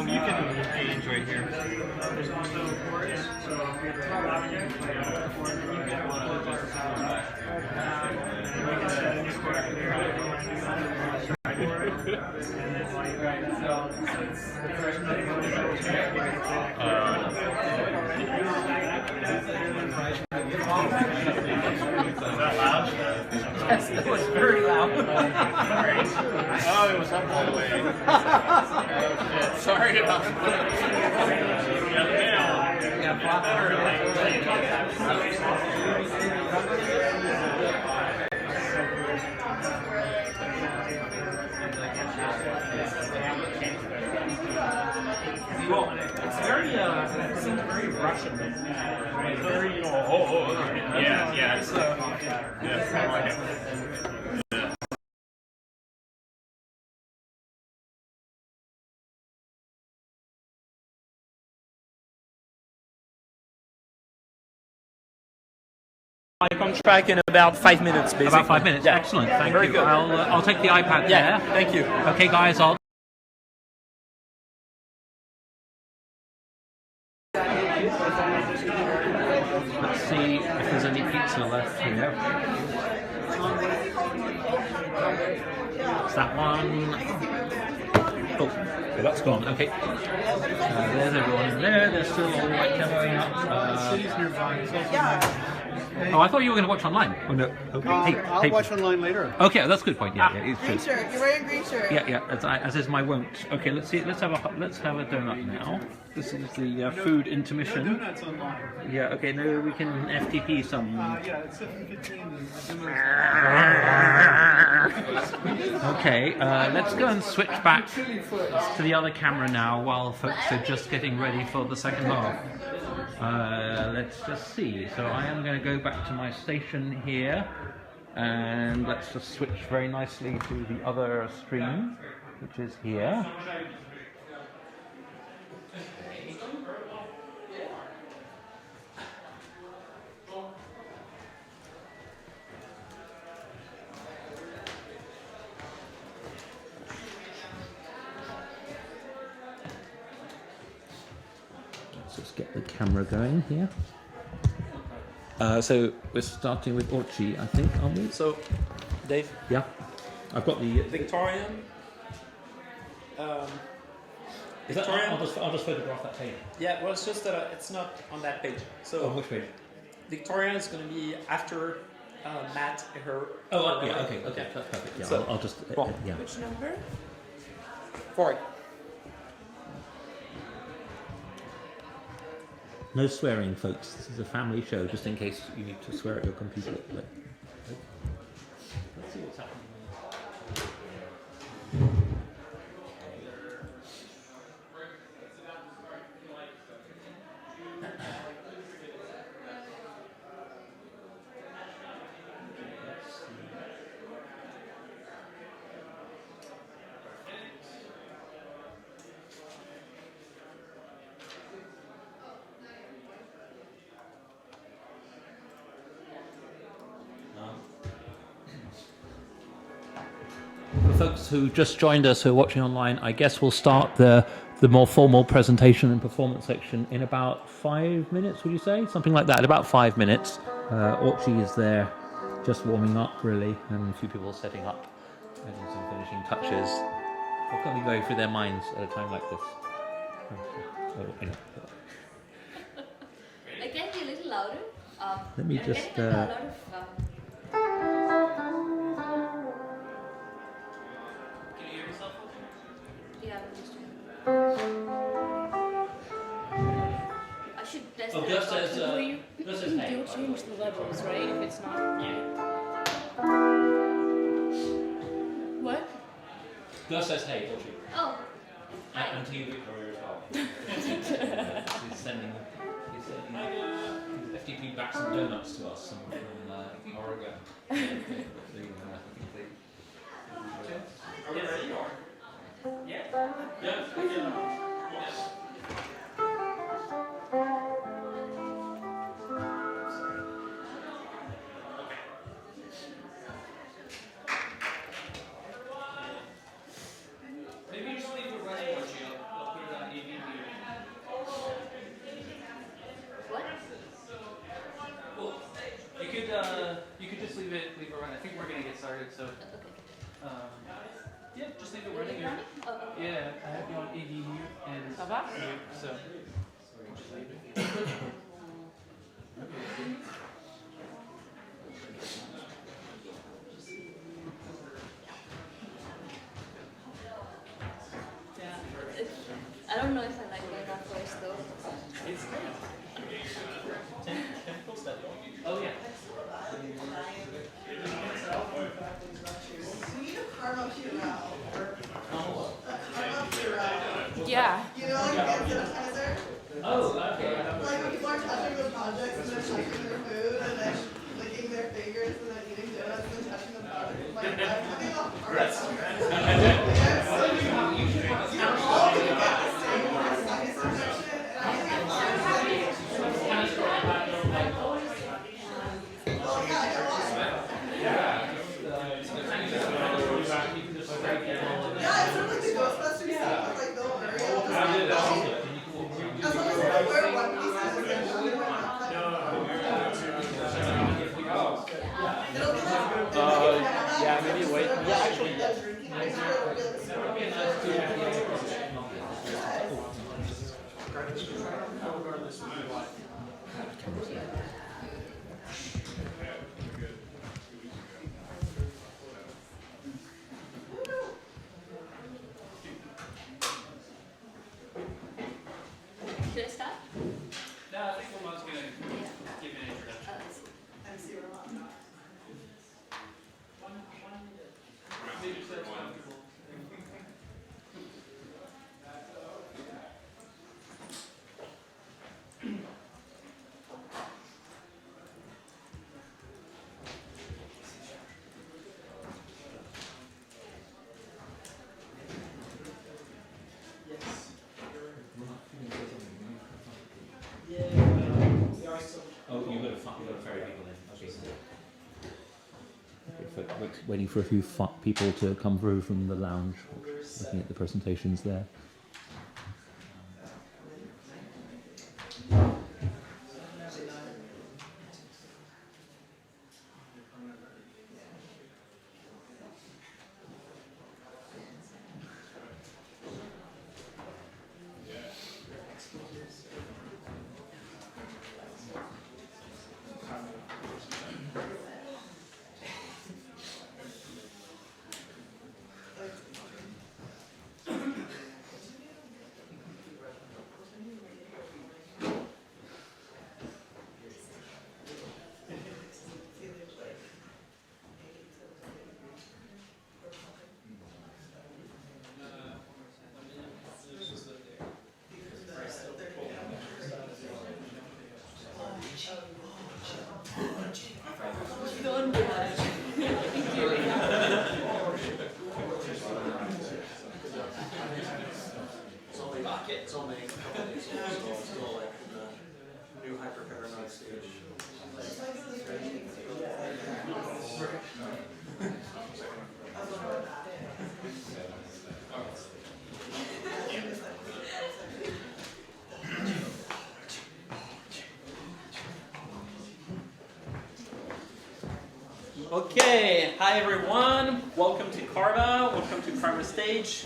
S18: You can change right here.
S2: Yes, that was very loud.
S18: Oh, it was up all the way. Sorry about that.
S2: Well, it's very seems very Russian. It's very, you know,
S18: Yeah, it's kind of like it.
S2: Like on track in about 5 minutes, basically.
S1: About 5 minutes.
S2: Yeah.
S1: Excellent. Thank
S2: Very
S1: you.
S2: good.
S1: I'll take the iPad
S2: Yeah,
S1: there.
S2: thank you.
S1: Okay, guys. Let's see if there's any pizza left here. Is that one? Oh, okay, that's gone. Okay. There's everyone in there. There's still all white coming up. Oh, I thought you were going to watch online. Oh no. Okay.
S19: I'll watch online later.
S1: Okay, that's a good point. Yeah, it's
S9: Green
S1: true.
S9: shirt. You're wearing a green shirt.
S1: Yeah. As is my wont. Okay, let's see. Let's have a donut now. This is the food intermission.
S19: Donuts online.
S1: Yeah. Okay. No, we can FTP some.
S19: Yeah, it's 7:15.
S1: Okay. Let's go and switch back to the other camera now, while folks are just getting ready for the second half. Let's just see. So I am going to go back to my station here, and let's just switch very nicely to the other stream, which is here. Let's just get the camera going here. So we're starting with Orchi, I think, aren't we?
S2: So, Dave?
S1: Yeah. I've got the...
S2: Victorian.
S1: Is that, I'll just photograph that page.
S2: Yeah, well, it's just that it's not on that page. So,
S1: On which page?
S2: Victoria is going to be after Matt and her.
S1: Oh, yeah, okay, that's perfect. Yeah,
S2: So,
S1: I'll just...
S2: well,
S1: yeah.
S9: Which number?
S2: 4.
S1: No swearing, folks. This is a family show, just in case you need to swear at your computer. But, let's see what's happening. folks who just joined us who are watching online, I guess we'll start the more formal presentation and performance section in about 5 minutes, would you say? Something like that, about 5 minutes. Orchie is there just warming up, really, and a few people setting up, adding some finishing touches. What can we go through their minds at a time like this?
S20: I can be a little louder.
S1: Let me just...
S20: a lot of,
S1: Can you hear yourself?
S20: yeah, I should test
S1: Oh, Gus says,
S20: you
S1: Gus says, hey.
S20: do change the levels, right? If it's not. What?
S1: Gus says, hey, Orchie.
S20: Oh.
S1: And to you, Victoria, as well. He's sending FTP back some donuts to us from Oregon.
S20: Yeah.
S1: Maybe just leave it running, Orchie. I'll put it on AV.
S20: What?
S11: Well, you could just leave it running. I think we're gonna get started, so. Yeah, just leave it running. Yeah, I have you on AV mute and mute, so. Just leave it.
S20: I don't know if I like that voice though.
S11: It's great. Oh yeah.
S20: Yeah.
S21: You know, like hand sanitizer?
S1: Oh, okay.
S21: Like when people are touching the projects and then touching their food and then licking their fingers and then eating donuts and then touching the project. Like, I'm having a hard time. All of you get the same sinus infection and I think it's hard to see. Well, yeah, I got lost. Yeah, it's sort of like the Ghostbusters scene with like Bill Murray. As long as I wear one piece and then I'm gonna not cut it'll be like
S11: Yeah, maybe wait. Yeah, actually, yes.
S20: Should I start?
S11: No, I think Lamon's gonna give an introduction.
S21: CCRMA.
S1: Oh, you've got to ferry people in. Okay. Waiting for a few people to come through from the lounge, looking at the presentations there.
S22: It's only a couple days old, so it's still like the new hyper-paranoid stage.
S2: Okay, hi everyone. Welcome to CCRMA. Welcome to CCRMA stage.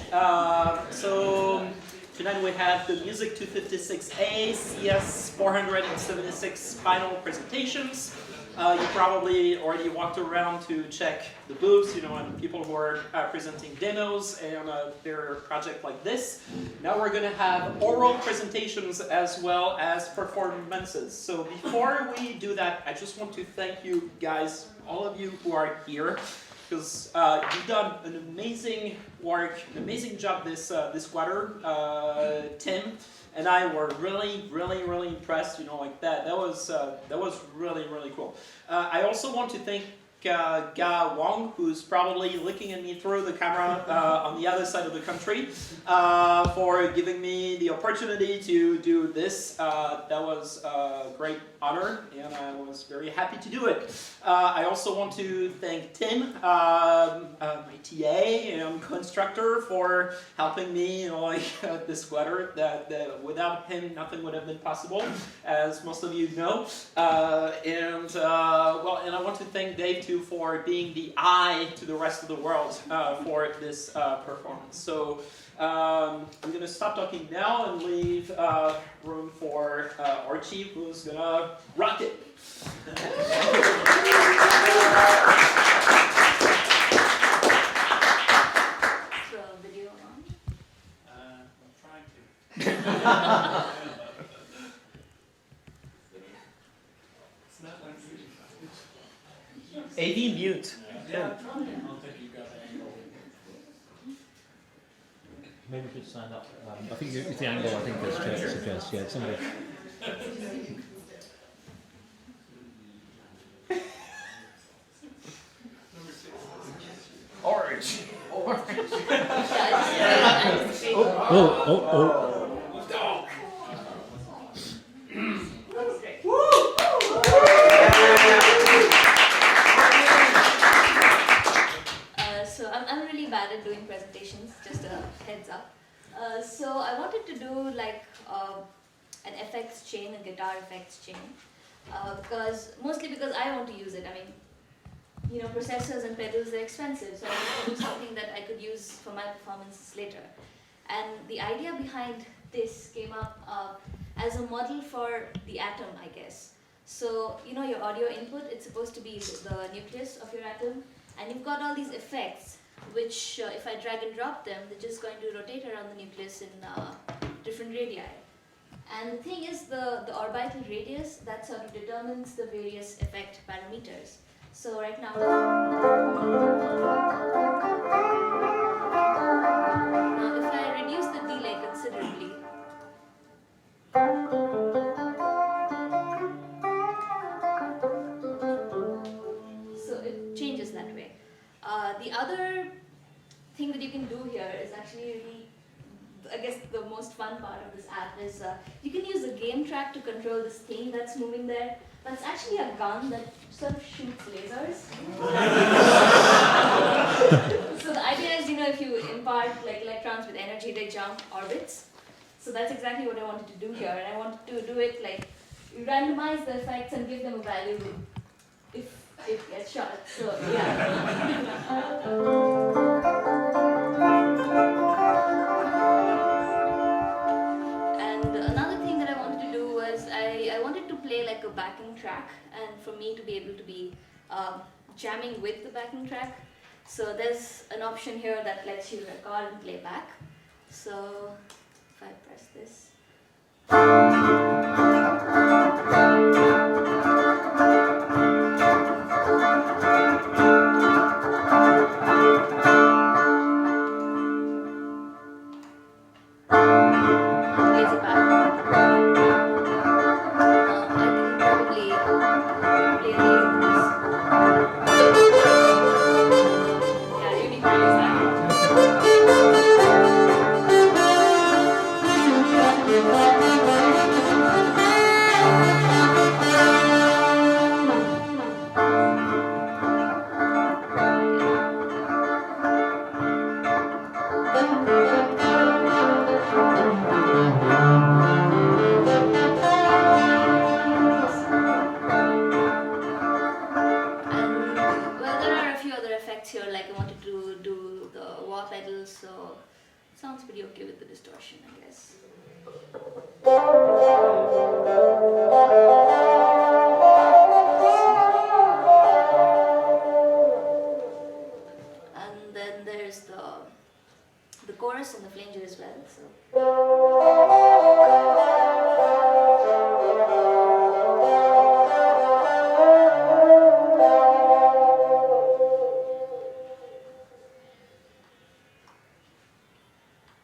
S2: So tonight we have the Music 256A CS 476 final presentations. You probably already walked around to check the booths, and people who are presenting demos and their project like this. Now we're going to have oral presentations as well as performances. So before we do that, I just want to thank you guys, all of you who are here, because you've done an amazing work, an amazing job this quarter. Tim and I were really impressed. That was really cool. I also want to thank Ga Wong, who's probably looking at me through the camera on the other side of the country, for giving me the opportunity to do this. That was a great honor, and I was very happy to do it. I also want to thank Tim, my TA and co-instructor, for helping me this quarter. That without him, nothing would have been possible, as most of you know. And I want to thank Dave too for being the eye to the rest of the world for this performance. So I'm going to stop talking now and leave room for Archie, who's going to rock it.
S20: So, video on?
S2: I'm trying to. AV mute.
S1: Yeah. Maybe we should stand up. I think it's the angle. I think this chair suggests. Yeah, somebody.
S2: Orange.
S1: Oh.
S20: So I'm really bad at doing presentations, just a heads up. So I wanted to do like an effects chain, a guitar effects chain, mostly because I want to use it. I mean, processors and pedals, they're expensive, so I wanted to do something that I could use for my performances later. And the idea behind this came up as a model for the atom, I guess. So, your audio input, it's supposed to be the nucleus of your atom, and you've got all these effects, which if I drag and drop them, they're just going to rotate around the nucleus in different radii. And the thing is, the orbital radius, that sort of determines the various effect parameters. So right now, if I reduce the delay considerably, so it changes that way. The other thing that you can do here is actually really, I guess the most fun part of this app is you can use a game track to control this thing that's moving there. That's actually a gun that sort of shoots lasers. So the idea is, if you impart like electrons with energy, they jump orbits. So that's exactly what I wanted to do here, and I wanted to do it like you randomize the effects and give them a value if it gets shot. So yeah. Like a backing track, and for me to be able to be jamming with the backing track. So there's an option here that lets you record and play back. So if I press this, wah pedals, so it sounds pretty okay with the distortion, I guess. And then there's the chorus and the flanger as well. So.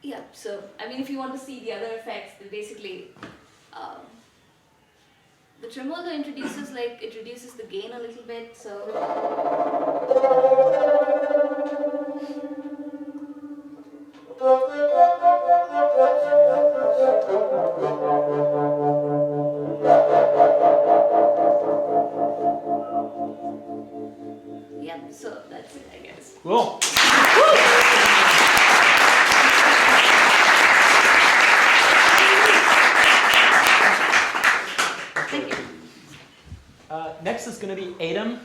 S20: Yeah, so I mean, if you want to see the other effects, then basically the tremolo introduces it reduces the gain a little bit. So yeah, so that's it, I guess.
S2: Cool.
S20: Thank you.
S2: Next is going to be Adam.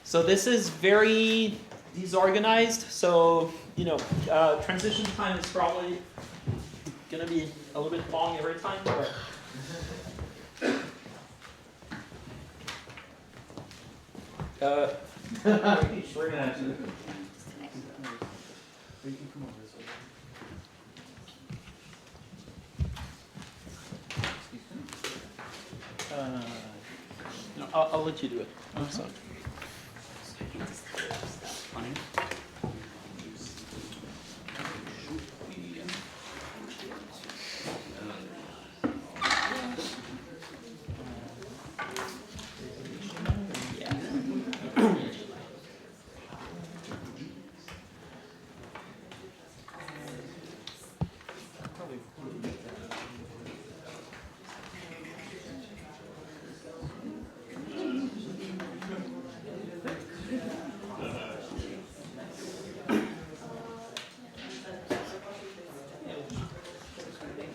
S2: So this is very disorganized. So transition time is probably going to be a little bit long every time. But
S3: we're gonna have to.
S2: No, I'll let you do it. So.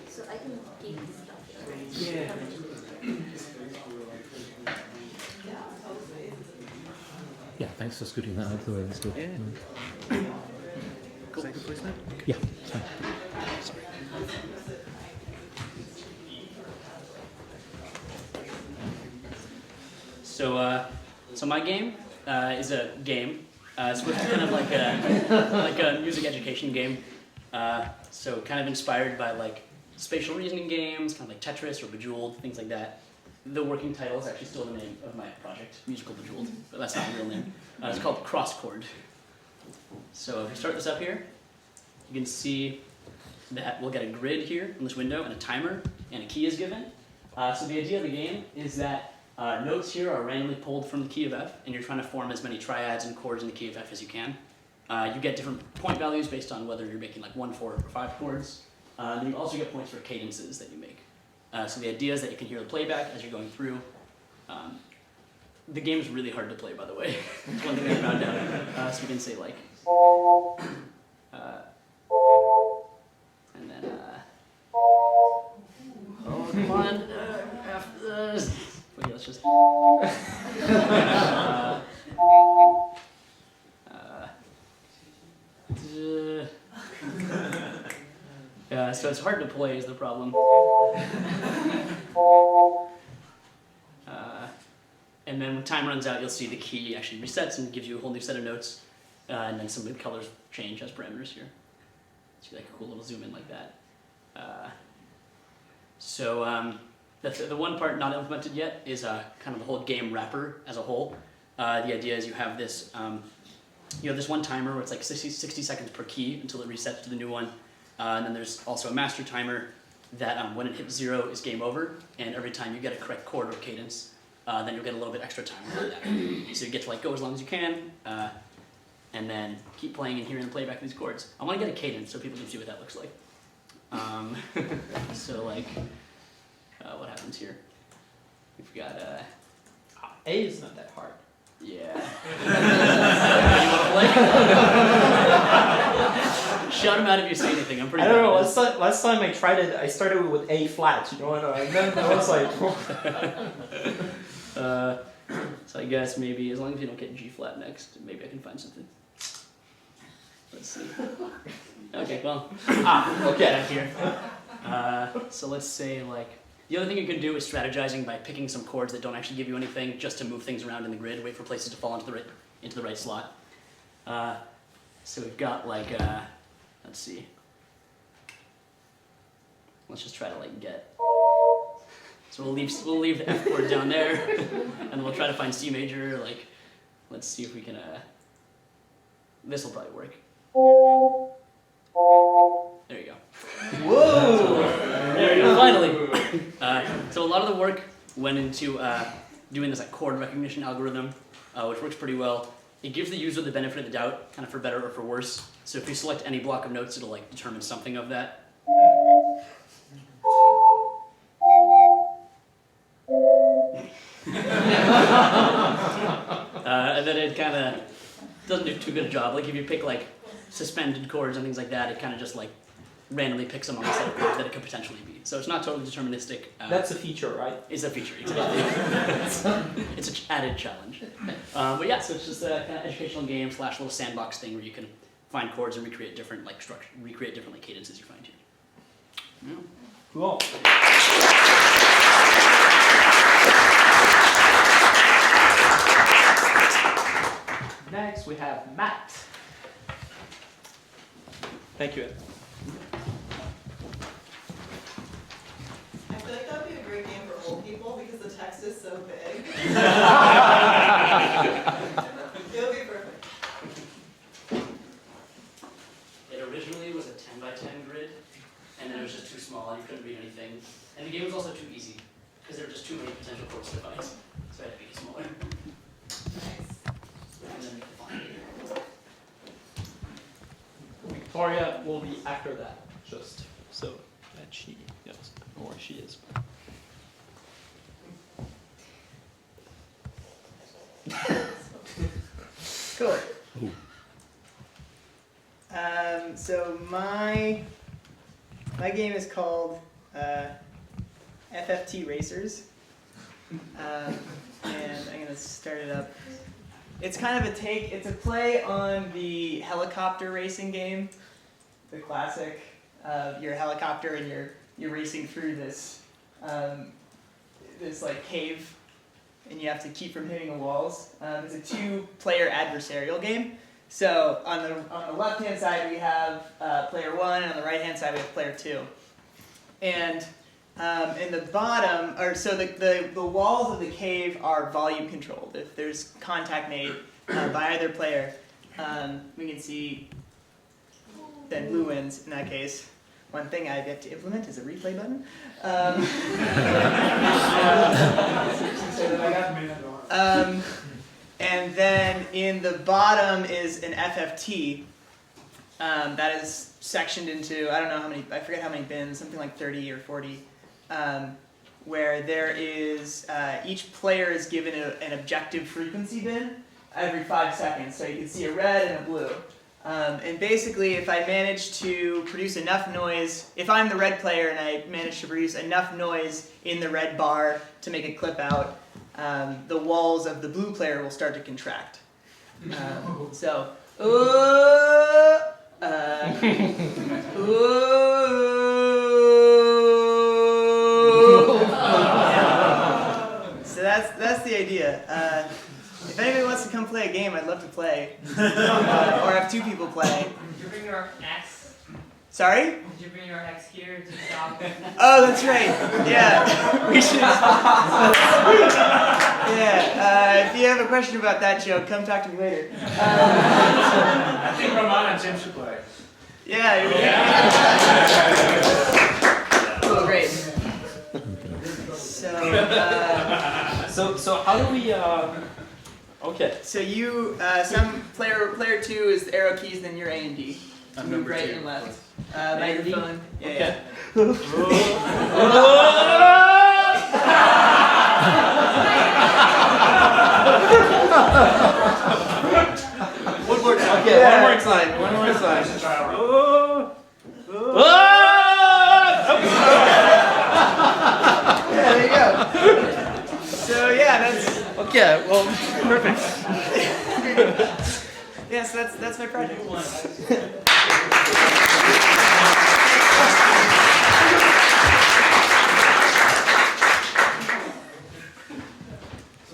S20: So I can keep this stuff.
S2: Yeah.
S1: Yeah, thanks for scooting that out of the way. That's good.
S2: Yeah.
S1: Cool.
S2: Second placement?
S1: Yeah, it's fine.
S2: Sorry.
S6: So my game is a game. It's kind of like a music education game. So kind of inspired by like spatial reasoning games, kind of like Tetris or Bejeweled, things like that. The working title is actually still the name of my project, Musical Bejeweled, but that's not the real name. It's called Crosschord. So if we start this up here, you can see that we'll get a grid here in this window and a timer, and a key is given. So the idea of the game is that notes here are randomly pulled from the key of F, and you're trying to form as many triads and chords in the key of F as you can. You get different point values based on whether you're making like 1, 4, or 5 chords. Then you also get points for cadences that you make. So the idea is that you can hear the playback as you're going through. The game is really hard to play, by the way. It's one thing I found out. So we can say like, and then, oh, come on, after this. Wait, let's just. Yeah, so it's hard to play is the problem. And then when time runs out, you'll see the key actually resets and gives you a whole new set of notes. And then some of the colors change as parameters here. So like a cool little zoom in like that. The one part not implemented yet is kind of the whole game wrapper as a whole. The idea is you have this one timer where it's like 60 seconds per key until it resets to the new one. And then there's also a master timer that when it hits 0 is game over, and every time you get a correct chord or cadence, then you'll get a little bit extra time for that. So you get to like go as long as you can, and then keep playing and hearing the playback of these chords. I want to get a cadence so people can see what that looks like. So like, what happens here? We've got
S2: A is not that hard.
S6: Yeah. You want to play? Shout them out if you see anything. I'm pretty.
S2: I don't know. Last time I tried it, I started with A flat, and then I was like.
S6: So I guess maybe as long as you don't get G flat next, maybe I can find something. Let's see. Okay, well, okay. Here. So let's say like the other thing you can do is strategizing by picking some chords that don't actually give you anything, just to move things around in the grid, wait for places to fall into the right slot. So we've got like let's see. Let's just try to like get. So we'll leave the F chord down there, and we'll try to find C major. Like, let's see if we can. This will probably work. There you go.
S2: Whoa!
S6: There you go. Finally. So a lot of the work went into doing this like chord recognition algorithm, which works pretty well. It gives the user the benefit of the doubt, kind of for better or for worse. So if you select any block of notes, it'll like determine something of that. And then it kind of doesn't do too good a job. Like if you pick like suspended chords and things like that, it kind of just like randomly picks among a set of chords that it could potentially be. So it's not totally deterministic.
S2: That's a feature, right?
S6: It's a feature, exactly. It's an added challenge. But yeah, so it's just a kind of educational game / little sandbox thing where you can find chords and recreate different like cadences you find here. Yeah.
S2: Cool. Next, we have Matt. Thank you.
S21: I feel like that would be a great game for old people because the text is so big. It would be perfect.
S6: It originally was a 10 by 10 grid, and then it was just too small and you couldn't read anything. And the game was also too easy, because there were just too many potential chords to find. So I had to make it smaller. And then define it.
S2: Victoria will be after that, just so that she knows where she is.
S16: Cool. So my game is called FFT Racers, and I'm gonna start it up. It's kind of it's a play on the helicopter racing game, the classic. You're a helicopter and you're racing through this this like cave, and you have to keep from hitting the walls. It's a 2-player adversarial game. So on the left hand side we have player 1, and on the right hand side we have player 2. And in the bottom, so the walls of the cave are volume controlled. If there's contact made by either player, we can see then blue wins in that case. One thing I've yet to implement is a replay button. And then in the bottom is an FFT that is sectioned into, I don't know how many, I forget how many bins, something like 30 or 40, where there is, each player is given an objective frequency bin every 5 seconds. So you can see a red and a blue. And basically, if I manage to produce enough noise, if I'm the red player and I manage to produce enough noise in the red bar to make it clip out, the walls of the blue player will start to contract. So, so that's the idea. If anybody wants to come play a game, I'd love to play. Or have 2 people play.
S12: Did you bring your X?
S16: Sorry?
S12: Did you bring your X here to stop?
S16: Oh, that's right. Yeah, we should. Yeah. If you have a question about that joke, come talk to me later.
S4: I think Roman and Jim should play.
S16: Yeah. Cool, great.
S2: So how do we? Okay.
S16: So you, player 2 is the arrow keys, then you're A and D.
S2: I'm
S16: Move
S2: number
S16: right
S2: 2.
S16: and left.
S2: A&D?
S16: Microphone. Yeah.
S2: Okay.
S16: One more time.
S2: Okay,
S16: Yeah.
S2: one more time. One more time.
S16: Yeah, there you go. So yeah, that's
S2: Yeah, well, perfect.
S16: Yes, that's my project.
S19: So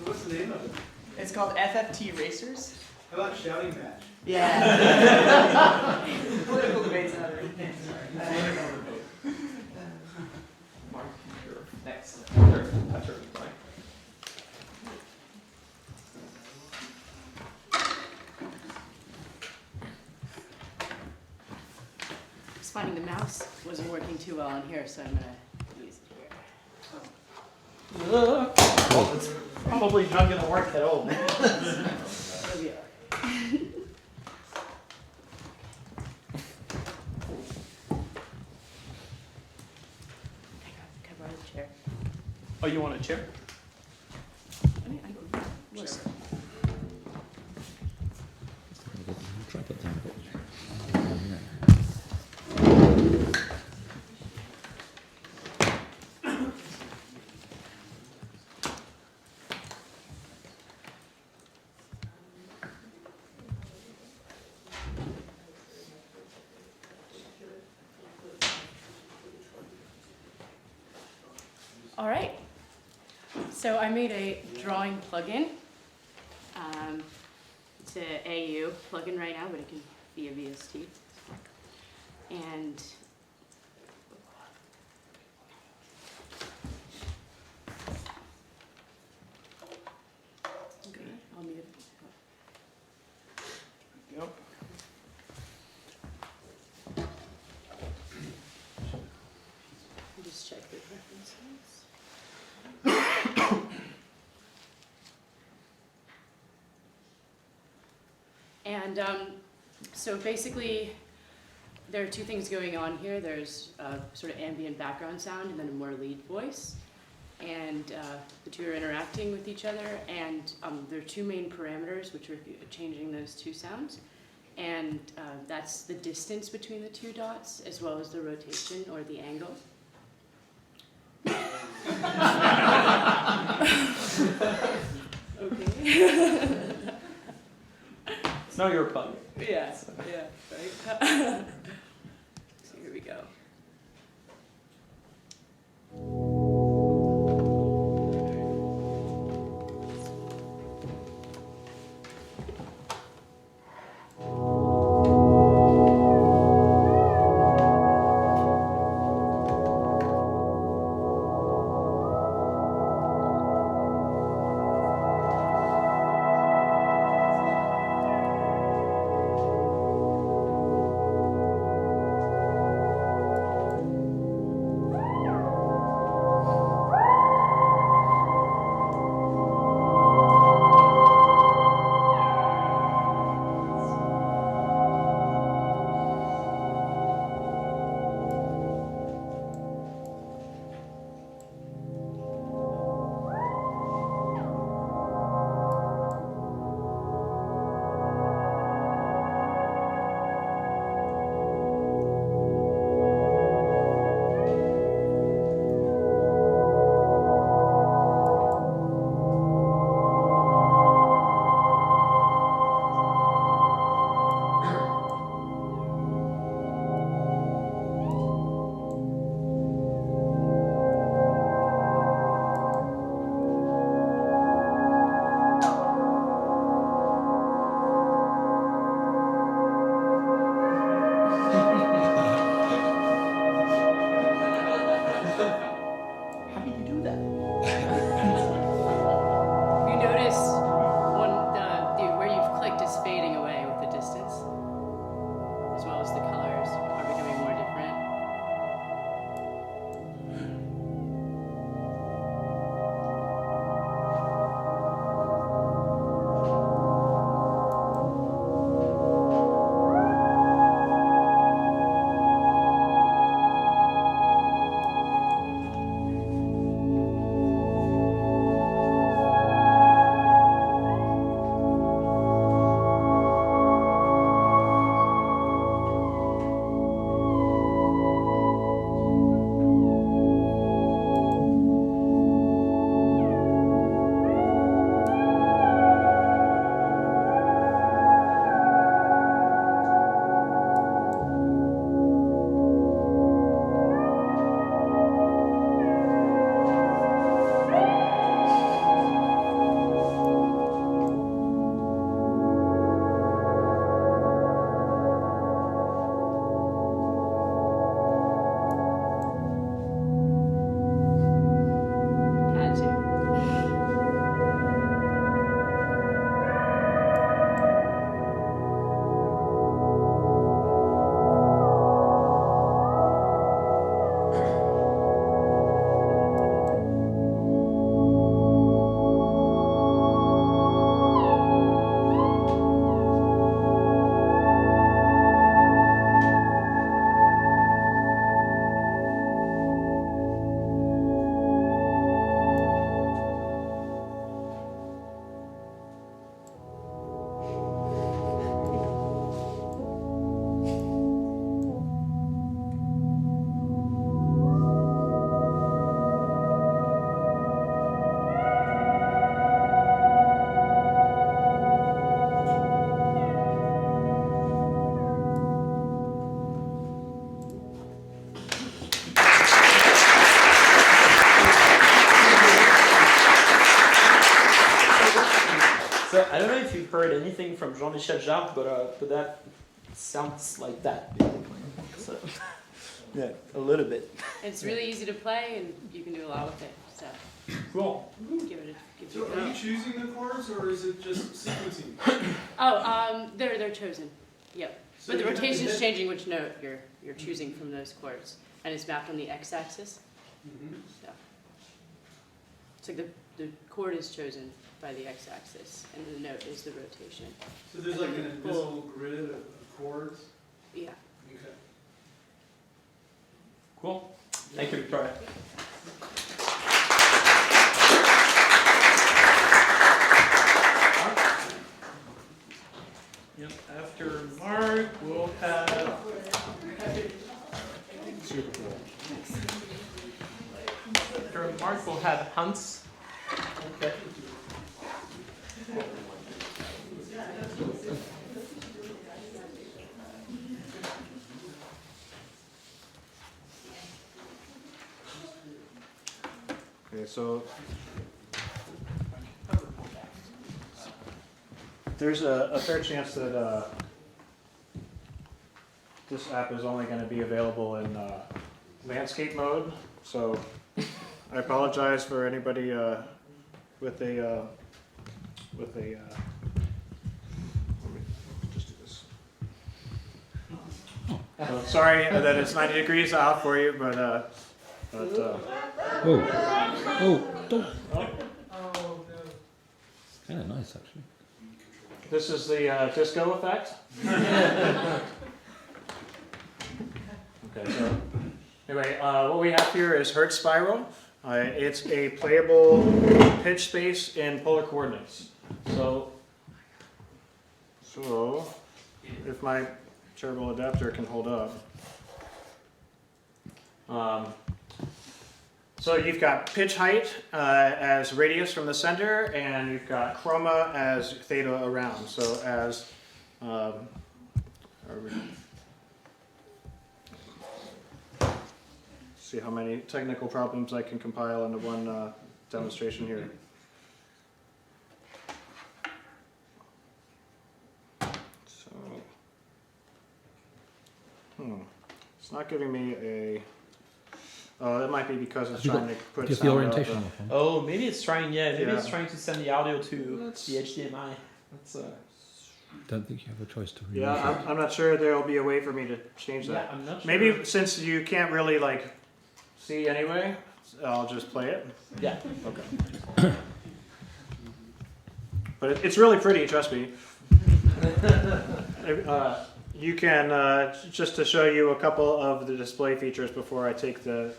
S19: what's the name of it?
S16: It's called FFT Racers.
S19: How about shouting match?
S16: Yeah. Political debates and other things.
S2: Mark, you're next.
S7: Just finding the mouse wasn't working too well on here, so I'm gonna use it here.
S2: Well, it's probably not going to work at all.
S7: Here we are. Can I borrow the chair?
S2: Oh, you want a chair?
S7: Sure. All right. So I made a drawing plugin. It's a AU plugin right now, but it can be a VST. And okay, I'll mute it.
S2: Yep.
S7: Just check the preferences. And so basically, there are two things going on here. There's sort of ambient background sound and then a more lead voice. And the two are interacting with each other. And there are two main parameters, which are changing those two sounds. And that's the distance between the two dots, as well as the rotation or the angle. Okay.
S2: It's not your plug.
S7: Yeah, yeah, right. So here we go.
S2: So I don't know if you've heard anything from Jean-Michel Jarre, but that sounds like that. So, yeah, a little bit.
S7: It's really easy to play, and you can do a lot with it. So
S2: cool.
S7: Give it a
S19: So are you choosing the chords or is it just sequencing?
S7: They're chosen. Yep.
S19: So
S7: But the
S19: you have to
S7: rotation is
S19: hit-
S7: changing which note you're choosing from those chords, and it's mapped on the x-axis. So it's like the chord is chosen by the x-axis, and the note is the rotation.
S19: So there's
S7: And
S19: like
S7: then
S19: an
S7: you pull-
S19: invisible grid of chords?
S7: Yeah.
S19: Okay.
S2: Cool. Thank you, Victoria. Yep. After Mark, we'll have. Super cool. After Mark, we'll have Hans. Okay.
S10: Okay, so there's a fair chance that this app is only going to be available in landscape mode. So I apologize for anybody with a let me just do this. So sorry that it's 90 degrees out for you, but
S1: don't. Kind of nice, actually.
S10: this is the disco effect. Okay, so anyway, what we have here is Hertz Spiral. It's a playable pitch space in polar coordinates. So if my terrible adapter can hold up. So you've got pitch height as radius from the center, and you've got chroma as theta around. So as see how many technical problems I can compile into one demonstration here. So, it's not giving me a. Oh, that might be because it's trying to put
S1: the
S10: sound
S1: orientation
S10: out
S1: off, huh?
S2: Oh, maybe it's trying. Yeah, maybe
S10: Yeah.
S2: it's trying to send the audio to the HDMI. That's
S1: Don't think you have a choice to remove
S10: Yeah,
S1: it.
S10: I'm not sure there'll be a way for me to change that.
S2: Yeah, I'm not sure.
S10: Maybe since you can't really like see anyway, I'll just play it.
S2: Yeah.
S10: Okay. But it's really pretty, trust me. You can just to show you a couple of the display features before I take the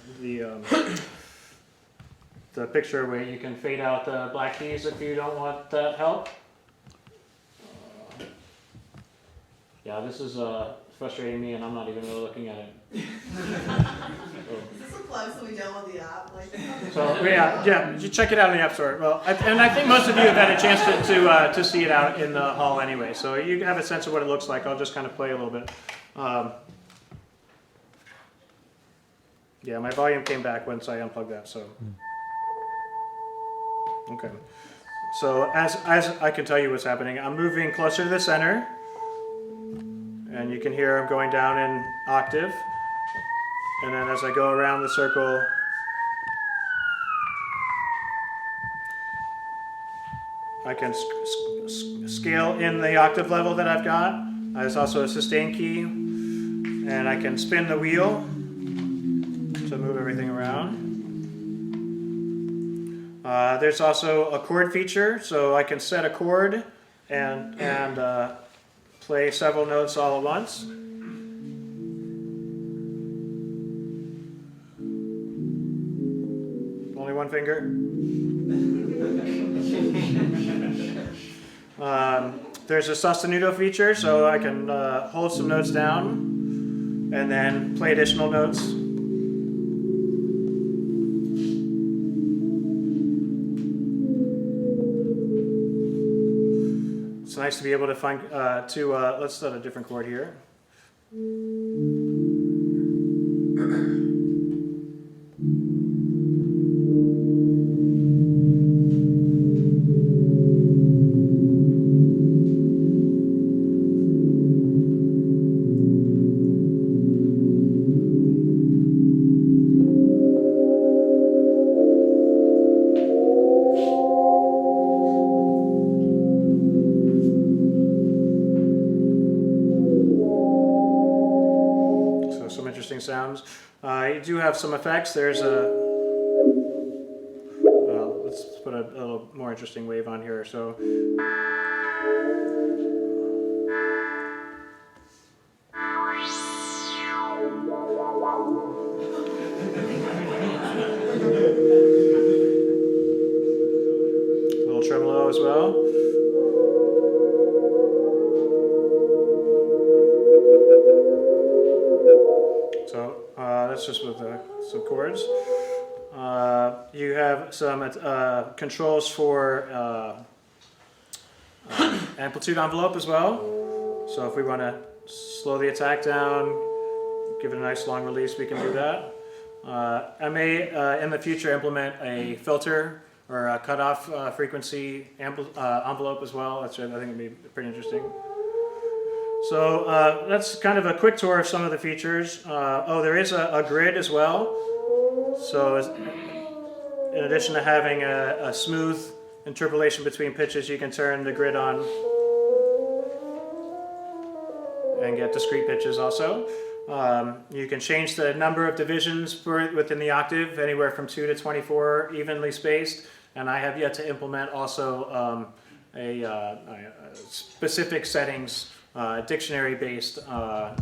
S10: picture away. You can fade out the black keys if you don't want that help. Yeah, this is frustrating me, and I'm not even really looking at it.
S21: Is this a plug so we download the app?
S10: So yeah, you check it out in the App Store. Well, and I think most of you have had a chance to see it out in the hall anyway, so you have a sense of what it looks like. I'll just kind of play a little bit. Yeah, my volume came back once I unplugged that. So okay. So as I can tell you what's happening, I'm moving closer to the center. And you can hear I'm going down in octave. And then as I go around the circle, I can scale in the octave level that I've got. There's also a sustain key. And I can spin the wheel to move everything around. There's also a chord feature, so I can set a chord and play several notes all at once. Only one finger. There's a sostenuto feature, so I can hold some notes down and then play additional notes. It's nice to be able to find, let's set a different chord here. You do have some effects. There's a, well, let's put a little more interesting wave on here. So. A little tremolo as well. So that's just with some chords. You have some controls for amplitude envelope as well. So if we want to slow the attack down, give it a nice long release, we can do that. I may in the future implement a filter or a cutoff frequency envelope as well. I think it'd be pretty interesting. So that's kind of a quick tour of some of the features. Oh, there is a grid as well. So in addition to having a smooth interpolation between pitches, you can turn the grid on and get discrete pitches also. You can change the number of divisions within the octave, anywhere from 2 to 24, evenly spaced. And I have yet to implement also specific settings, dictionary-based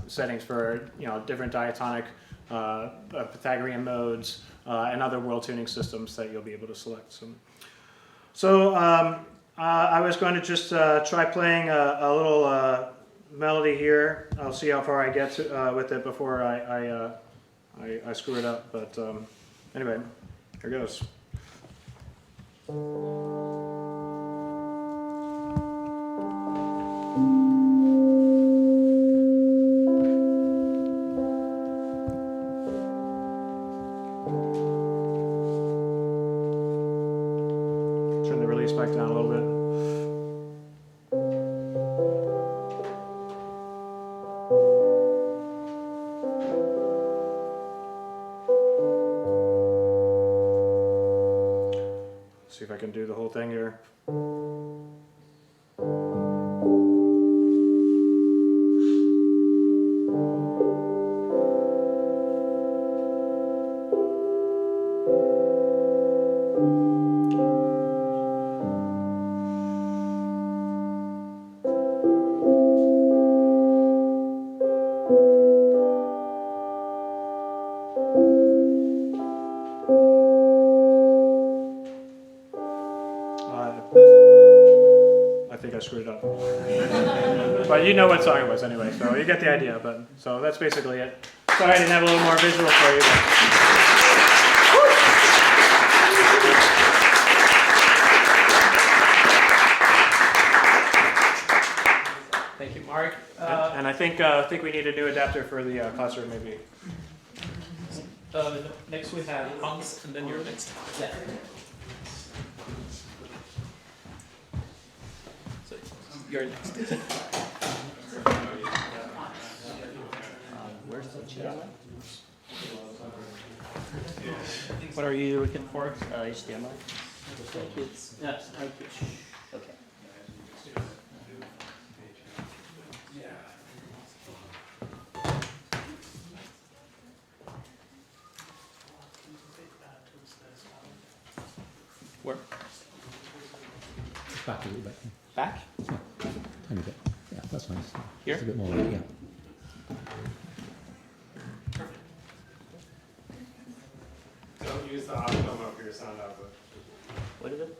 S10: settings for different diatonic Pythagorean modes and other world tuning systems that you'll be able to select. So I was going to just try playing a little melody here. I'll see how far I get with it before I screw it up. But anyway, here goes. Turn the release back down a little bit. See if I can do the whole thing here. I think I screwed it up. But you know what song it was anyway, so you get the idea. But so that's basically it. Sorry I didn't have a little more visual for you.
S2: Thank you, Mark.
S10: And I think we need a new adapter for the classroom, maybe.
S2: Next we have Hans, and then you're next. Yeah. So you're next. Where's the channel? What are you looking for?
S6: HDMI.
S2: Yes, okay.
S6: Okay.
S2: Where?
S1: Back a little bit.
S2: Back?
S1: Yeah, tiny bit. Yeah, that's nice.
S2: Here?
S1: Just a bit more, yeah.
S4: Don't use the Optima for your sound output.
S6: What is it?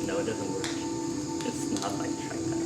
S6: No, it doesn't work. It's not like trackpad.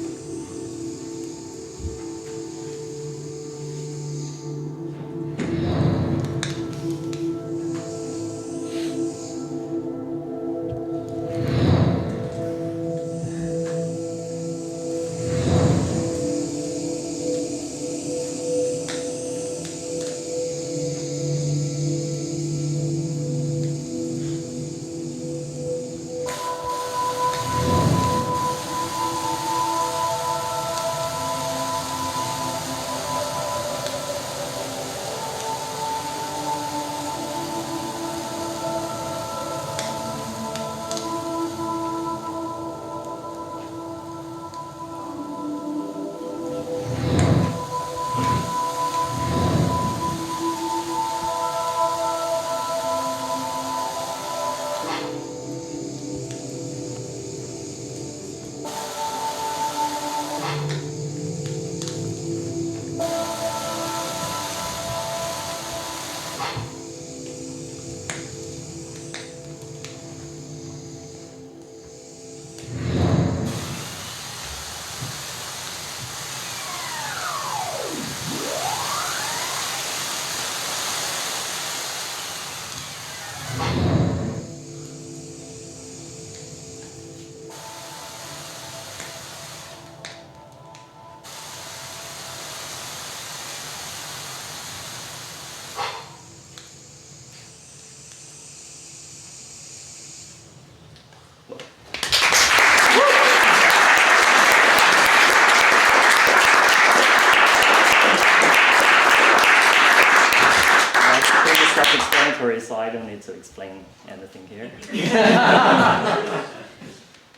S13: library, so I don't need to explain anything here.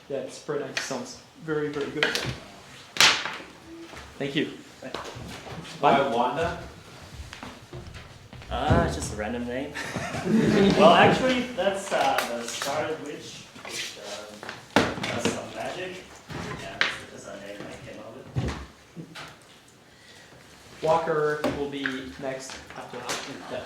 S2: Yeah, it's pretty nice. Sounds very, very good. Thank you.
S13: Wanda? It's just a random name. Well, actually, that's the Scarlet Witch. That's some magic. Yeah, that's just a name I came up with.
S2: Walker will be next after that.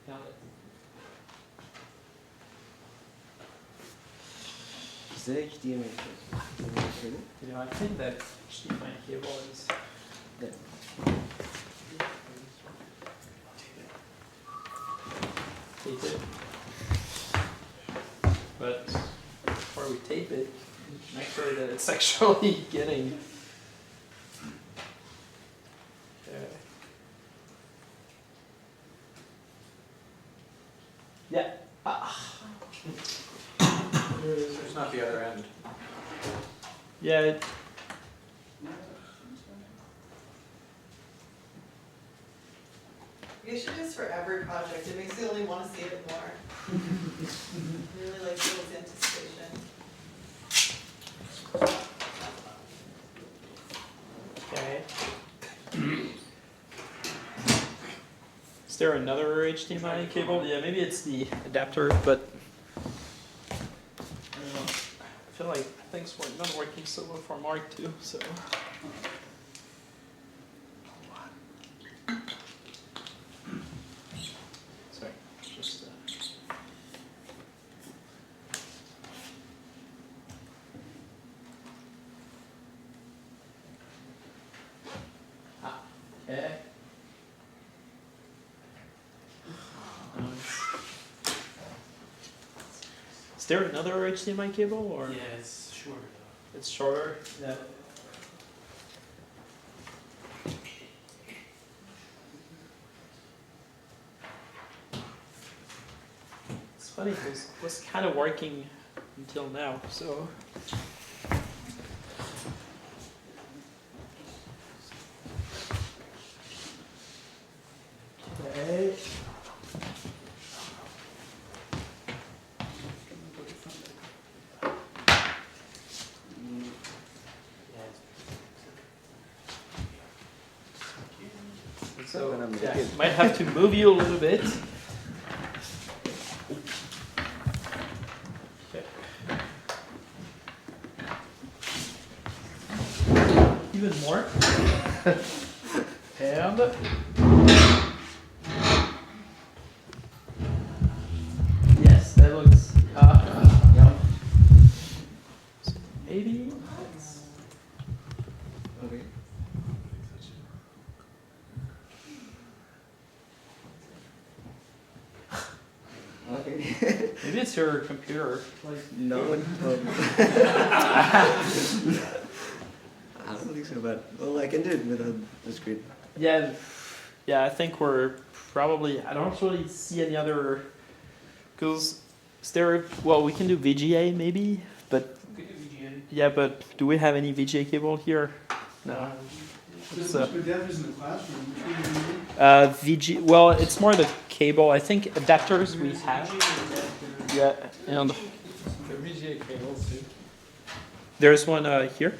S2: Found it.
S22: Is there HDMI?
S2: You know, I think that HDMI cable is
S22: There.
S2: tape it. But before we tape it, make sure that it's actually getting. Yeah.
S10: There's not the other end.
S2: Yeah.
S21: You should do this for every project. It makes you only want to see it more. Really like builds anticipation.
S2: Okay. Is there another HDMI cable? Yeah, maybe it's the adapter, but I don't know. I feel like things were not working so well for Mark too, so. Sorry, just. Okay. Is there another HDMI cable or?
S13: Yeah, it's shorter though.
S2: It's shorter. Yeah. It's funny because it was kind of working until now, so. Okay. So, yeah, might have to move you a little bit. Okay. Even more. And yes, that looks. Yeah. So maybe.
S22: Okay. Okay.
S2: Maybe it's your computer. Like
S22: no. I don't think so, but well, I can do it without the screen.
S2: Yeah, yeah. I think we're probably. I don't really see any other. Because is there? Well, we can do VGA maybe, but. Yeah, but do we have any VGA cable here? No. So,
S19: Adapters in the classroom.
S2: VG. Well, it's more the cable. I think adapters we have. Yeah, and
S19: The VGA cables too.
S2: there's one here.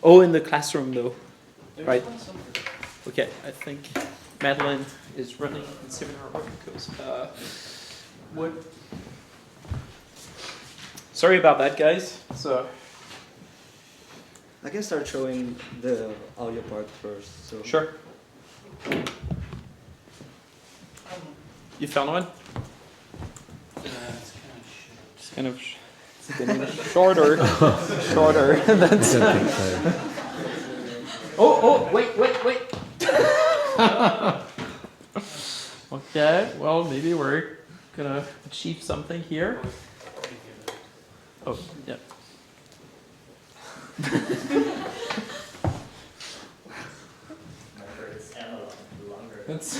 S2: Oh, in the classroom though. Right. Okay, I think Madeline is running in seminar mode because what? Sorry about that, guys. So
S3: I can start showing the audio part first. So.
S2: sure. You found one? It's kind of getting shorter. Shorter. That's. Oh, wait. Okay, well, maybe we're gonna achieve something here. Oh, yeah. That's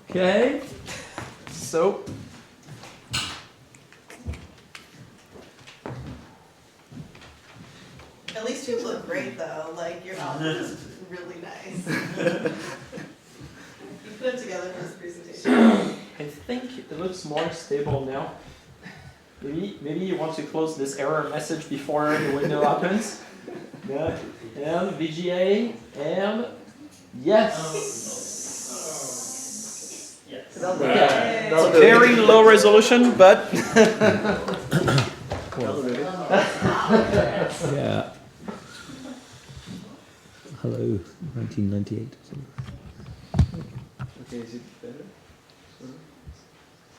S2: okay. So.
S21: At least you look great though, like your outfit is really nice. You put it together for this presentation.
S2: I think it looks more stable now. Maybe you want to close this error message before the window opens. Yeah. And VGA and yes.
S3: Yes.
S2: Okay. Very low resolution, but
S14: Yeah. Hello, 1998 or something.
S3: Okay, is it better?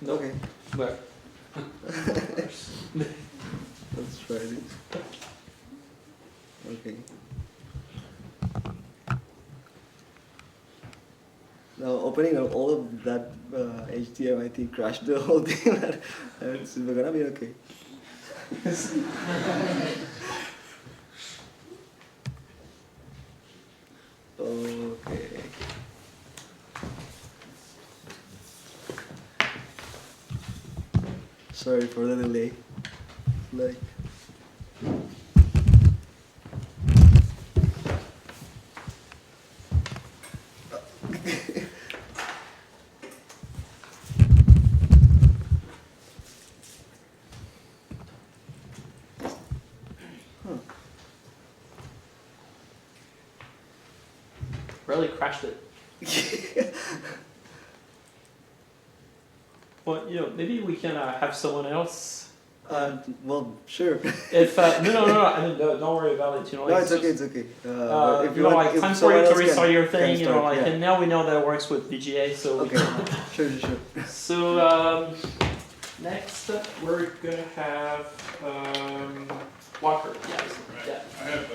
S2: Nope.
S3: Okay.
S2: But
S3: let's try this. Okay. Now opening up all of that HDMI thing crashed the whole thing. It's gonna be okay. Okay. Sorry for the delay. Like.
S2: really crashed it. Well, maybe we can have someone else.
S3: Well, sure.
S2: If no, I mean, don't worry about it.
S3: No, it's okay. It's okay.
S2: If you want, time for you to restart your thing. And now we know that it works with VGA. So
S3: okay, sure.
S2: So next up, we're gonna have Walker. Yeah.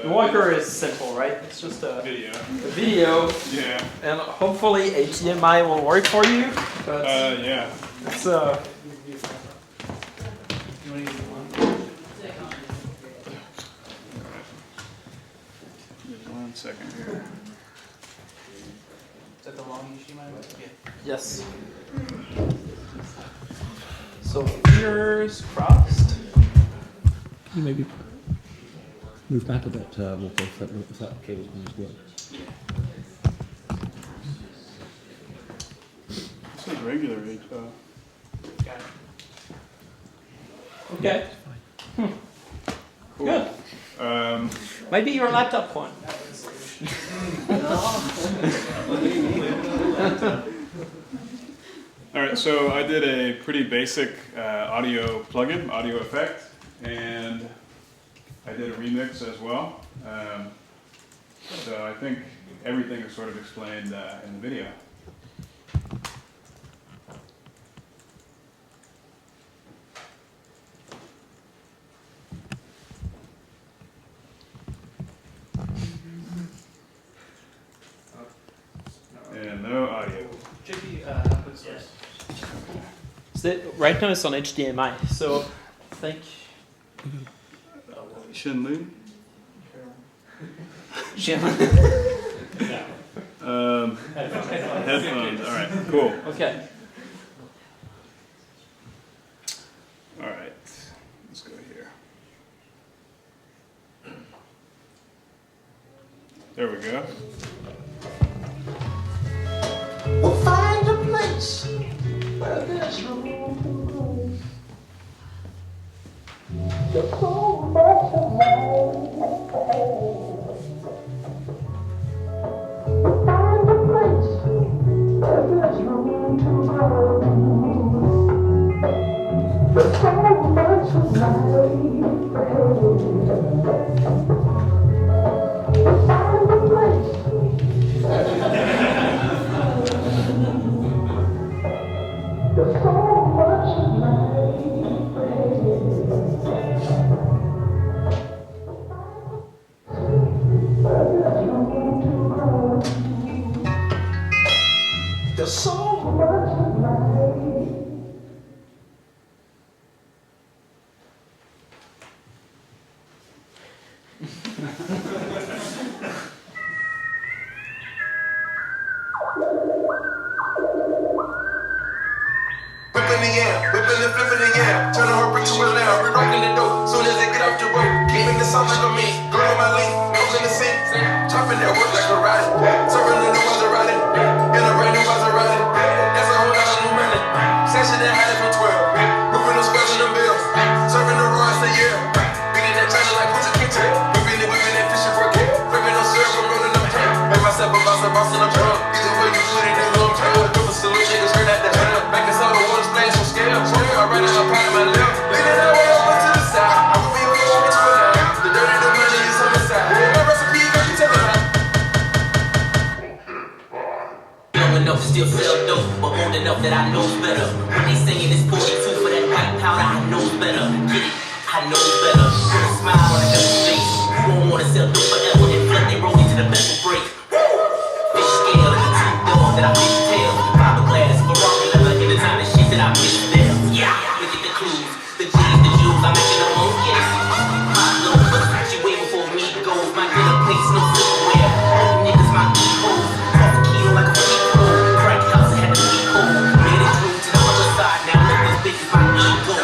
S2: The Walker is simple, right? It's just a video.
S15: Yeah.
S2: And hopefully HDMI will work for you.
S15: Yeah.
S2: It's
S15: One second here.
S16: Is that the long HDMI? Yeah.
S2: Yes. So fingers crossed.
S14: Can you maybe move back a bit, Walker, if that cable's going to work?
S15: This is regular age.
S2: Okay.
S15: Cool.
S2: Good. Might be your laptop one.
S15: All right, so I did a pretty basic audio plugin, audio effect, and I did a remix as well. So I think everything is sort of explained in the video. And no audio.
S2: Yes. So right now it's on HDMI, so I think.
S15: Shouldn't leave. Headphones. All right. Cool.
S2: Okay.
S15: All right. Let's go here. There we go.
S21: We'll find a place where there's room. The cold breath of
S8: There's so much
S17: Whipping the air, whipping and flipping the air. Turn her brick to a lamb, we rocking the dough. Soon as they get off the road, keeping the sound like a me. Girl on my lane, nose in the sink. Chopping that work like karate. Serving the new Maserati. In a brand new Maserati. That's a whole lot of new money. Session that had it from 12. Moving those squares in the bills. Serving the Royce a year. Beating that China like what's a kitchen. Whipping that fishing for a kid. Flipping no syrup, I'm rolling up tank. Make myself a boss in a drum. Either way you put it, they gon' tell. Couple salute niggas heard that the hell. Back in soda water splash on scale. I run it up out of my lip. Leaning that way over to the side. I will be on the way to a line. The dirty new money is on the side. My recipe, girl, you tell me how.
S23: Young enough to still sell dope, but old enough that I know better. When they singing it's 42 for that white powder, I know better. Get it? I know better. Put a smile on a nigga's face. You won't wanna sell dope forever and flood they roll into the metal break. Fish scale, two dogs that I fish tail. Fiberglass, Ferrari leather, in the time the shit that I fish there. Yeah, look at the clues, the G's, the jewels, I'm making them own yes. My love, but she waiting for me goes. My dinner place, no silverware. All the niggas my equals. Off a kilo like a free throw. Crack house, had to be cold. Made it through to the other side. Now look as big as my ego.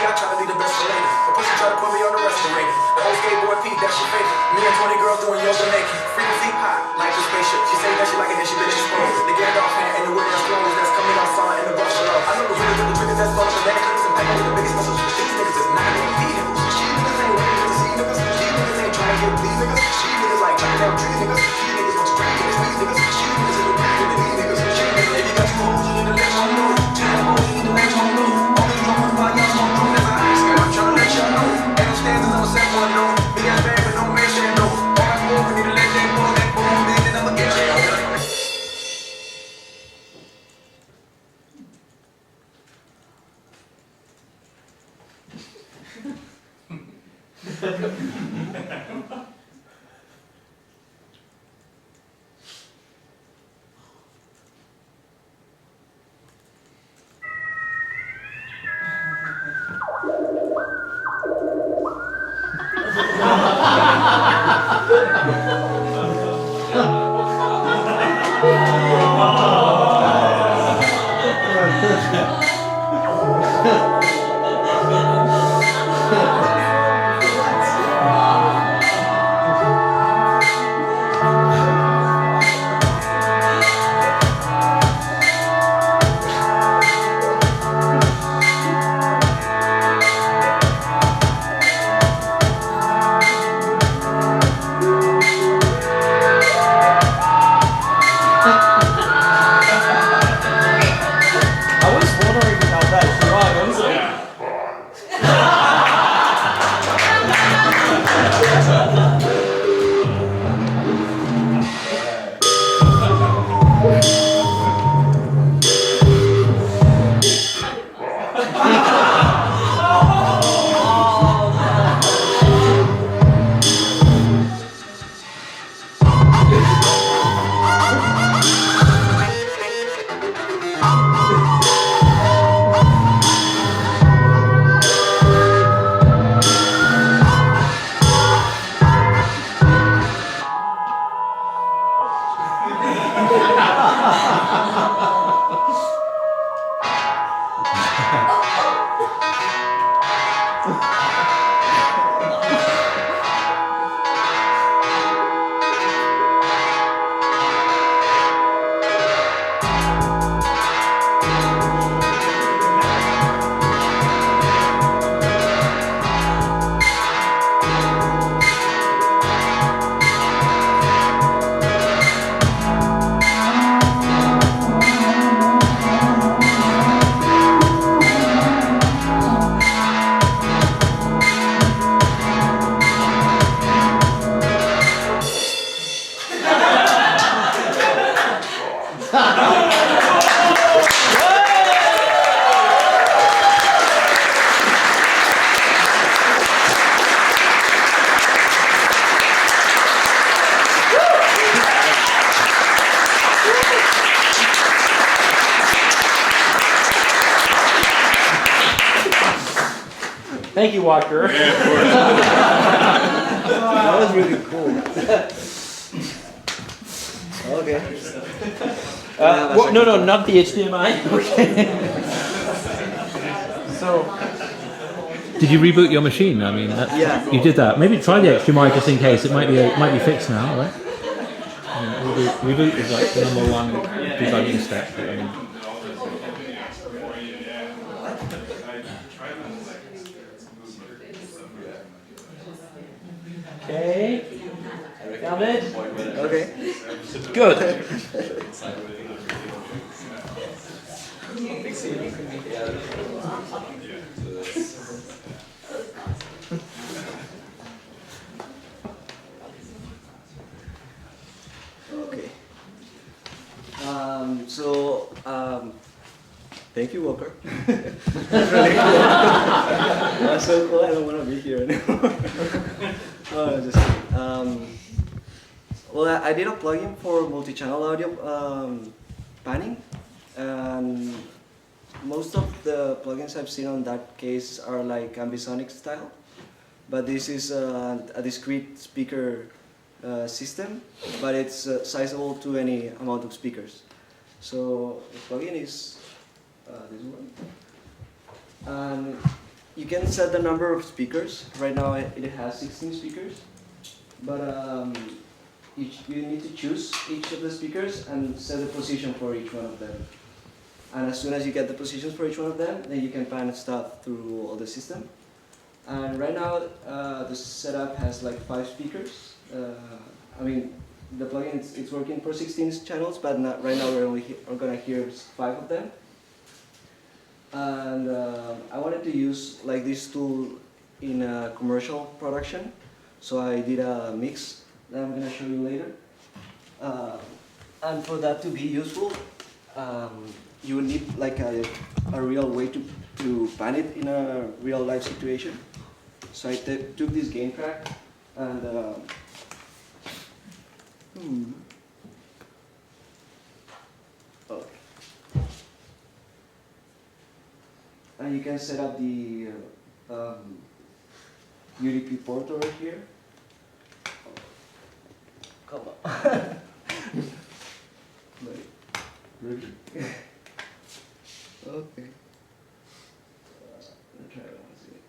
S17: I try to be the best for ladies. The pussy try to put me on the respirator. The old skateboard Pete, that's your favorite. Me and 20 girls doing yoga naked. Frequency high, like a spaceship. She say that she like it and she been exposed. The Gandalf hand and the Williams clones that's coming outside in the Buffalo. I know the really the triggers that's on the banana clips and packing with the biggest muscles. These niggas is not gonna be here. She niggas ain't ready to see niggas. These niggas ain't trying to get these niggas. She niggas like chopping down trees niggas. She niggas want to drink in these niggas. She niggas in the back with these niggas. She niggas, if you got two hoes, you need to let one know. Two hoes, you need to let one know. All these drummers by y'all smoke through never ice. I'm trying to let y'all know. Ain't no standards, no set one no. Big ass bag, but no man shit no. All I move, we need to let that boom, big, and I'ma get you.
S2: Thank you, Walker.
S15: Yeah, of course.
S3: That was really cool. Okay.
S2: No, not the HDMI. Okay. So.
S14: Did you reboot your machine? I mean,
S3: Yeah.
S14: You did that. Maybe try the HDMI just in case. It might be fixed now, right? Yeah, reboot is like the number one debugging step.
S2: Okay. Got it?
S3: Okay.
S2: Good.
S3: Okay. Thank you, Walker. That's really cool. That's so cool. I don't want to be here anymore. Oh, just kidding. Well, I did a plugin for multi-channel audio panning, and most of the plugins I've seen on that case are like ambisonic style, but this is a discrete speaker system, but it's sizable to any amount of speakers. So the plugin is this one, and you can set the number of speakers. Right now it has 16 speakers, but you need to choose each of the speakers and set the position for each one of them. And as soon as you get the positions for each one of them, then you can pan stuff through all the system. And right now, the setup has like 5 speakers. I mean, the plugin it's working for 16 channels, but right now we're gonna hear 5 of them. And I wanted to use like this tool in a commercial production, so I did a mix that I'm gonna show you later. And for that to be useful, you would need like a real way to pan it in a real life situation. So I took this gain track and okay. And you can set up the UDP port over here. Come on. Wait. Really? Okay. Let's try it once again.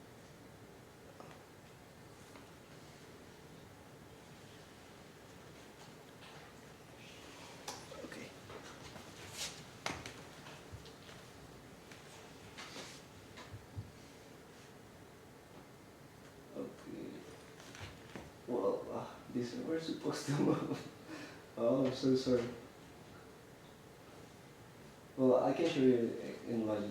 S3: Okay. Okay. Well, this is where we're supposed to move. Oh, I'm so sorry. Well, I can show you in Logic.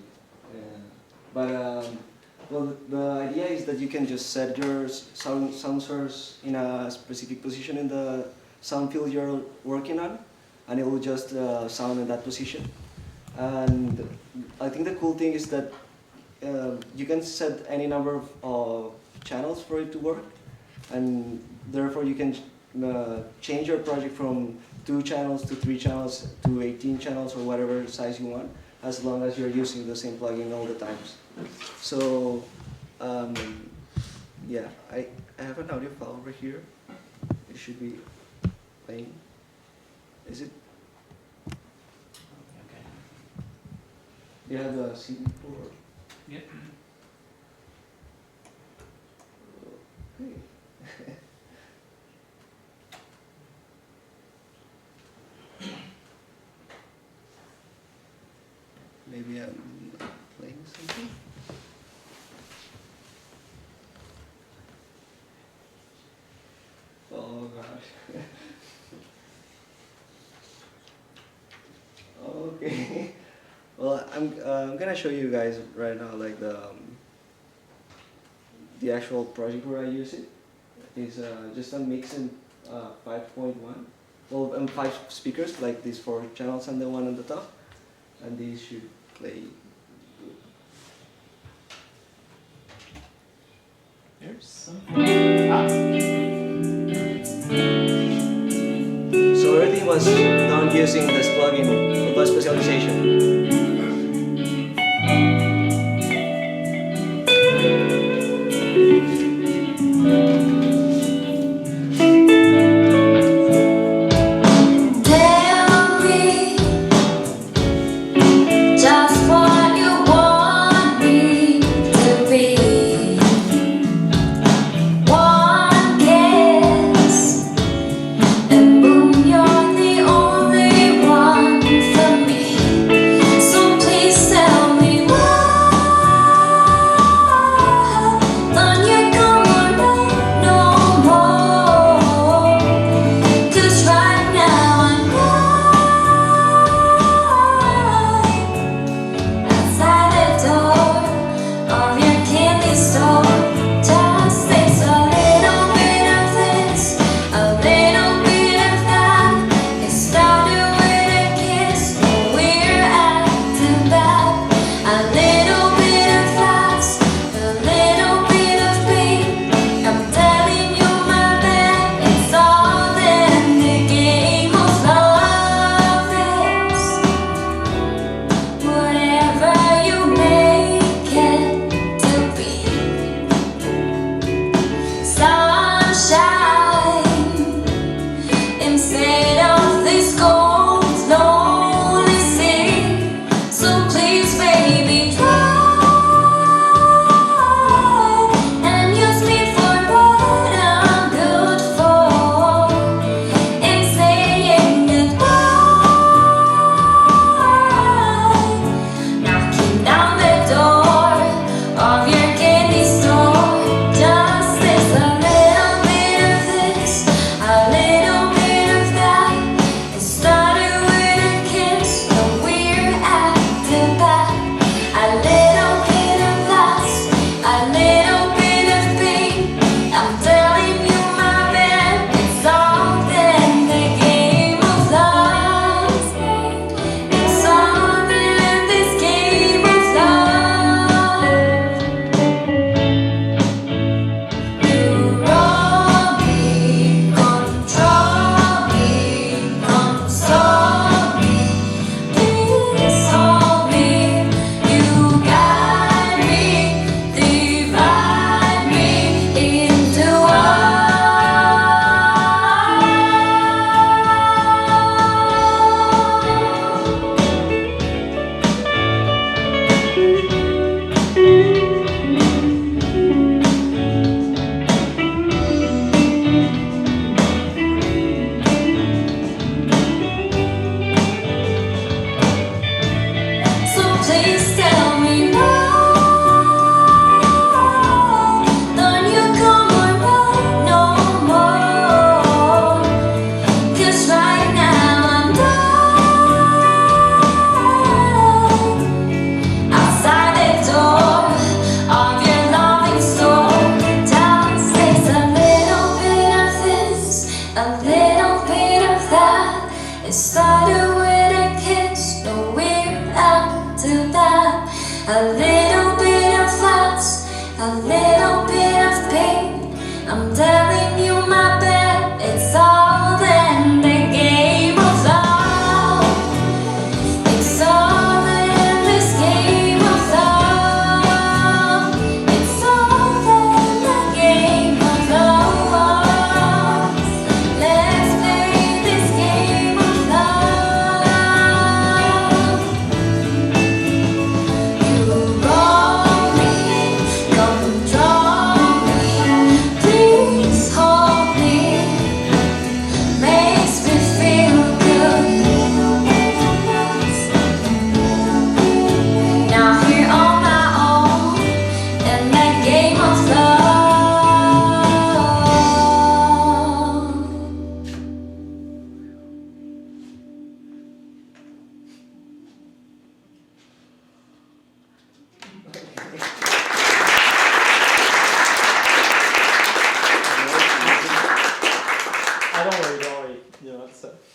S3: Well, the idea is that you can just set your sound source in a specific position in the sound field you're working on, and it will just sound in that position. And I think the cool thing is that you can set any number of channels for it to work, and therefore you can change your project from 2 channels to 3 channels to 18 channels or whatever size you want, as long as you're using the same plugin all the times. So, yeah, I have an audio file over here. It should be playing. Is it? Okay. You have the CD port?
S1: Yep.
S3: Okay. Maybe I'm not playing something. Oh gosh. Okay. Well, I'm gonna show you guys right now like the actual project where I use it. It's just a mix in 5.1. Well, 5 speakers like these 4 channels and the one on the top, and these should play good.
S2: There's some.
S3: So everything was done using this plugin with specialization.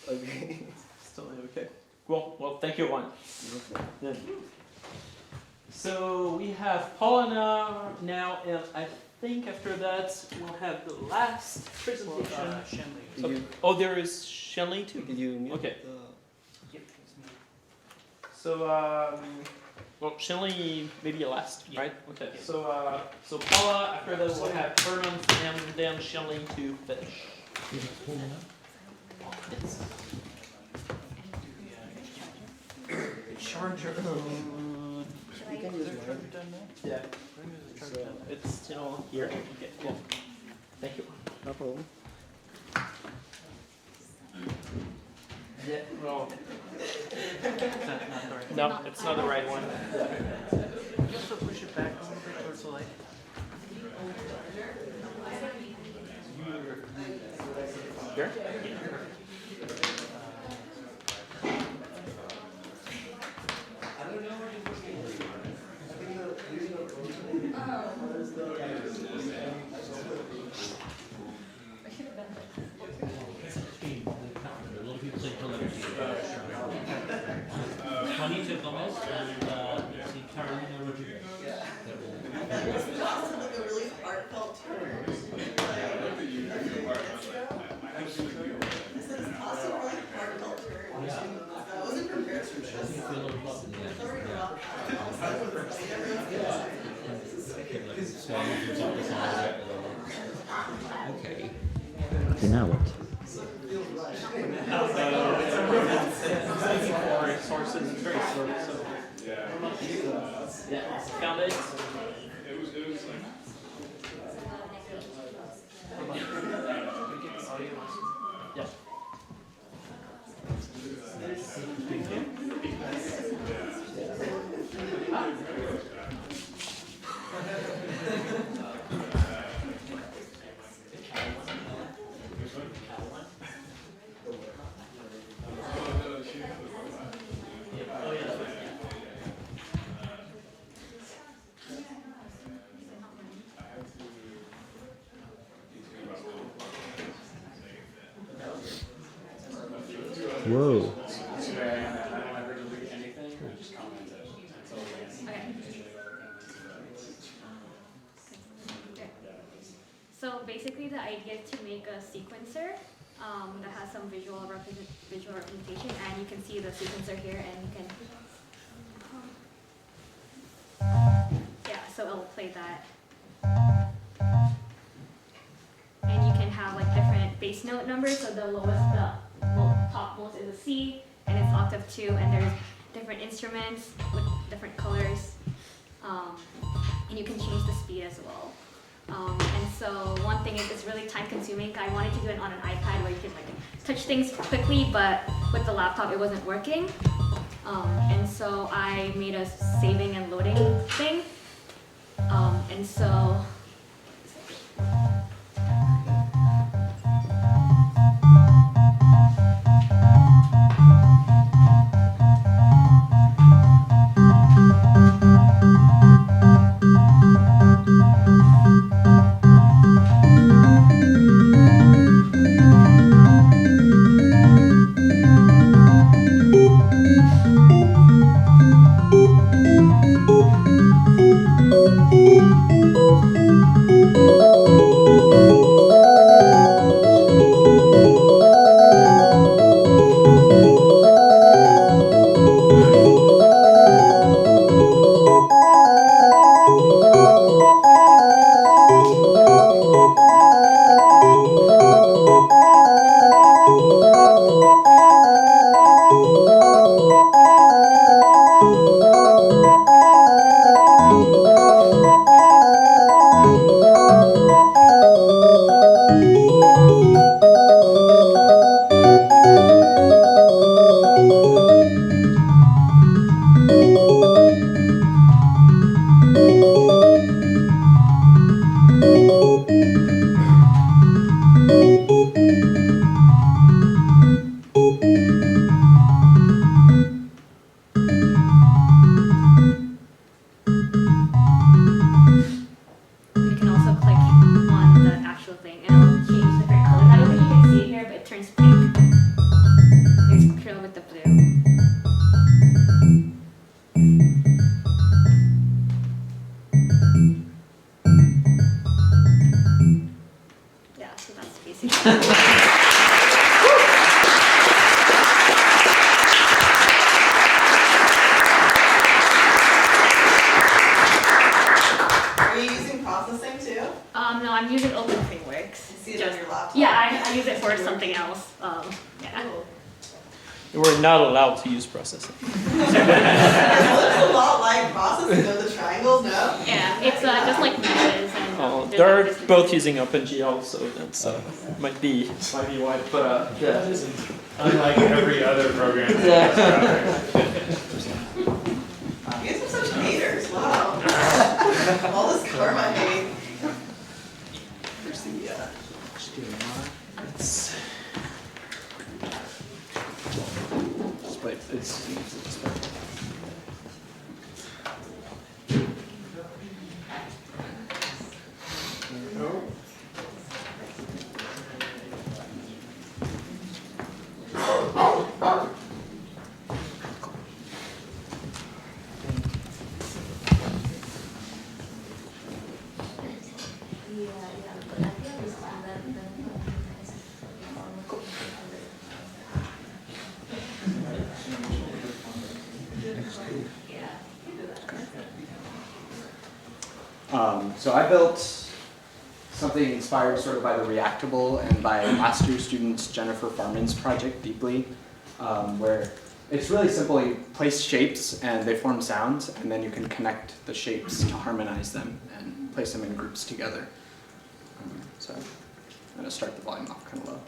S3: Okay.
S2: Still okay. Cool. Well, thank you, Juan. Yeah. So we have Paula now, and I think after that we'll have the last presentation. Oh, there is Shenley too.
S3: Did you mute
S2: Okay.
S3: the...
S2: So, well, Shenley maybe last, right? Okay. So, so Paula, after that we'll have Vernon and then Shenley to finish. Yes. Charger.
S3: You can use mine.
S2: Yeah. So it's still here. Okay, cool. Thank you.
S3: No problem.
S2: Yeah, well. No, it's not the right one.
S12: You also push it back a little bit towards the light.
S2: Here?
S1: Juanito Gomez and Carolina Rodriguez.
S21: This is also like a really heartfelt tour. This is also a really heartfelt tour. I wasn't prepared for this.
S14: Okay. Okay, now what?
S2: Sources, it's very slow, so. Yeah, found it.
S15: It was like.
S2: Yeah.
S14: Whoa.
S5: So basically the idea is to make a sequencer that has some visual representation, and you can see the sequencer here, and you can, yeah, so it'll play that. And you can have like different bass note numbers, so the lowest, the topmost is a C, and it's octave 2, and there's different instruments with different colors, and you can change the speed as well. And so one thing is it's really time consuming. I wanted to do it on an iPad where you could like touch things quickly, but with the laptop it wasn't working. And so I made a saving and loading thing. And so Yeah.
S2: We're not allowed to use processing.
S21: It looks a lot like processing of the triangles, no?
S5: Yeah, it's just like meshes and there's
S2: They're
S5: like this-
S2: both using OpenGL, so that's might be why, but yeah.
S10: Unlike every other program.
S21: You guys are such haters, wow. All this karma hate.
S2: There's the it's display. It's the display.
S4: So I built something inspired sort of by the Reactable and by last year's student Jennifer Farman's project, Deeply, where it's really simple. You place shapes and they form sounds, and then you can connect the shapes to harmonize them and place them in groups together. So I'm going to start the volume off kind of low.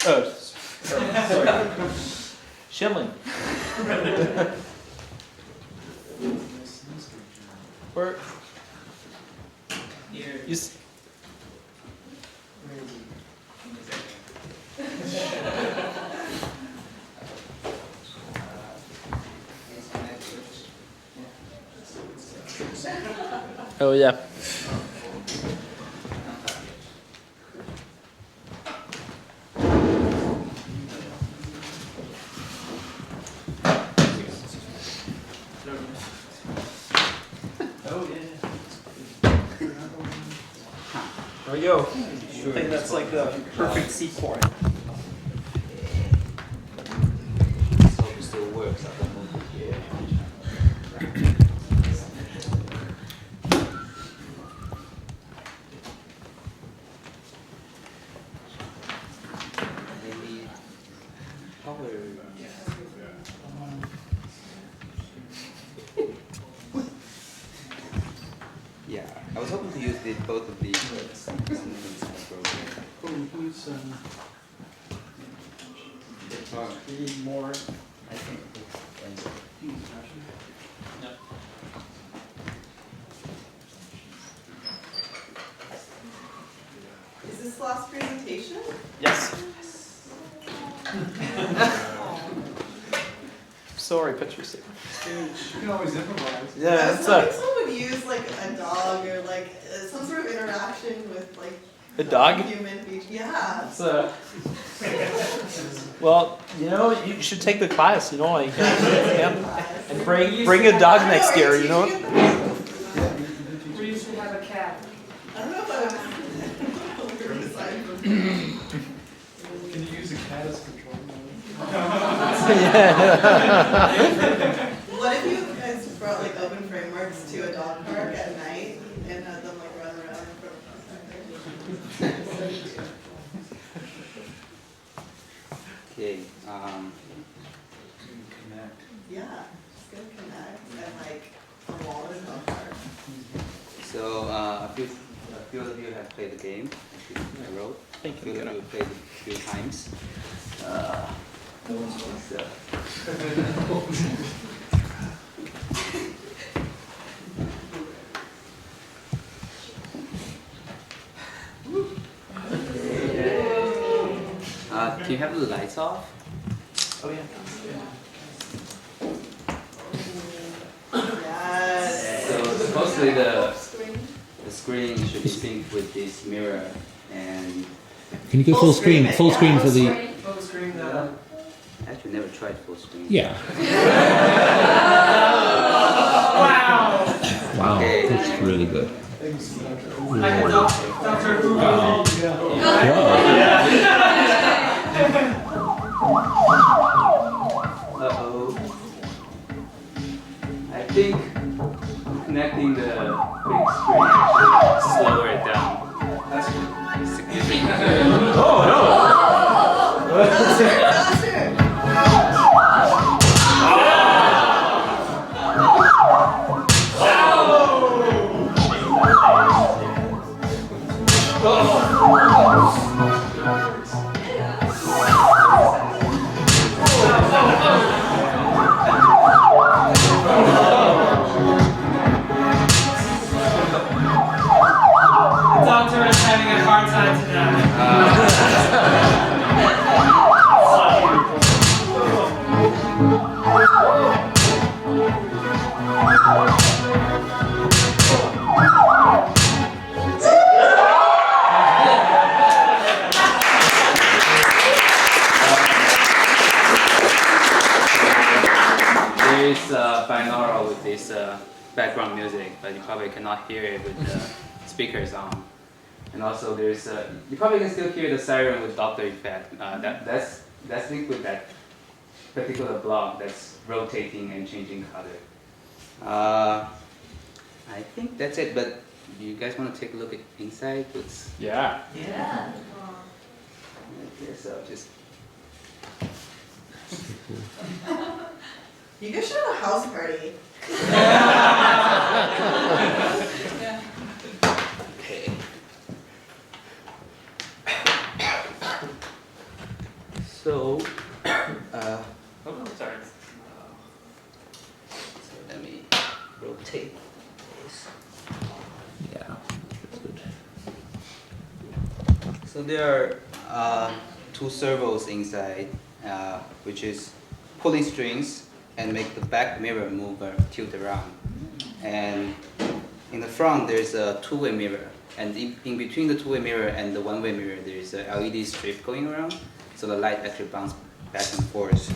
S2: Oh, sorry. Shilling. Where?
S16: Here.
S2: You s- Oh yeah.
S16: Oh yeah.
S2: There we go. I think that's like the perfect seat for it.
S3: Let's hope it still works. I don't know. Maybe power. Yeah, I was hoping to use both of these, but something's kind of broken.
S12: Who's
S2: You need more.
S3: I think.
S21: Is this the last presentation?
S2: Yes. Sorry, Patricia.
S19: You can always improvise.
S2: Yeah,
S21: I was
S2: that's
S21: hoping someone would use like a dog or like some sort of interaction with like
S2: a dog.
S21: human beach. Yeah.
S2: It's well, you know, you should take the class. You know, like and bring a dog next year. You know.
S12: We used to have a cat.
S21: I don't know if I
S19: Can you use a cat as control?
S21: What if you guys brought like open frameworks to a dog park at night and had them like run around in front of
S3: Okay.
S19: Connect.
S21: Yeah, just gonna connect and like a wall in a dog park.
S3: So a few of you have played the game. I wrote.
S2: Thank
S3: A few of you have played it a few times. Can you have the lights off?
S2: Oh yeah.
S21: Yes.
S3: So supposedly the screen should be synced with this mirror and.
S14: Can you go full screen? Full screen for the.
S12: Full screen.
S3: Actually, never tried full screen.
S14: Yeah.
S12: Wow.
S14: Wow,
S3: Okay.
S14: that's really good.
S12: Like a Dr. Who.
S14: Wow.
S3: Uh-oh. I think connecting the big screen should slower it down. That's significant.
S2: Oh no!
S12: The doctor is having a hard time
S3: There is binaural with this background music, but you probably cannot hear it with the speakers on. And also there's you probably can still hear the siren with Doppler effect. That's linked with that particular block that's rotating and changing color. I think that's it, but do you guys want to take a look at inside?
S2: Yeah.
S21: Yeah.
S3: Okay, so just
S21: You guys should have a house party.
S3: okay.
S9: So,
S2: sorry.
S9: So let me rotate this.
S14: Yeah, that's good.
S9: So there are two servos inside, which is pulling strings and make the back mirror move or tilt around. And in the front, there's a two-way mirror. And in between the two-way mirror and the one-way mirror, there's a LED strip going around. So the light actually bounces back and forth,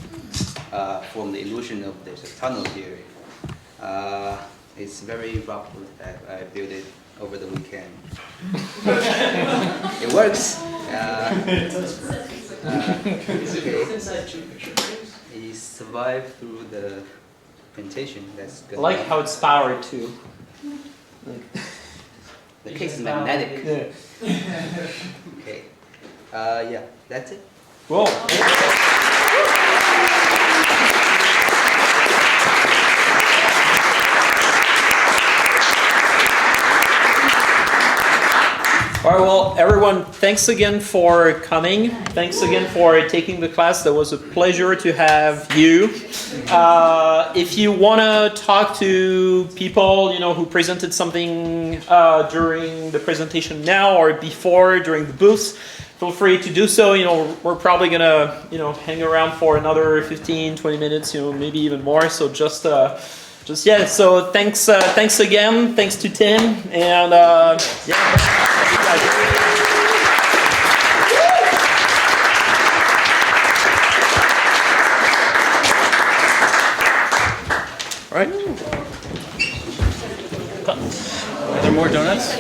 S9: from the illusion of there's a tunnel here. It's very rough. I built it over the weekend. It works. He survived through the presentation. That's good.
S2: I like how it's powered too.
S9: The case is magnetic. Okay. Yeah, that's it.
S2: Cool. All right, well, everyone, thanks again for coming. Thanks again for taking the class. That was a pleasure to have you. If you want to talk to people, who presented something during the presentation now or before during the booth, feel free to do so. We're probably gonna, hang around for another 15, 20 minutes, maybe even more. So just yeah. So thanks again. Thanks to Tim, and yeah. All right.
S12: Are there more donuts?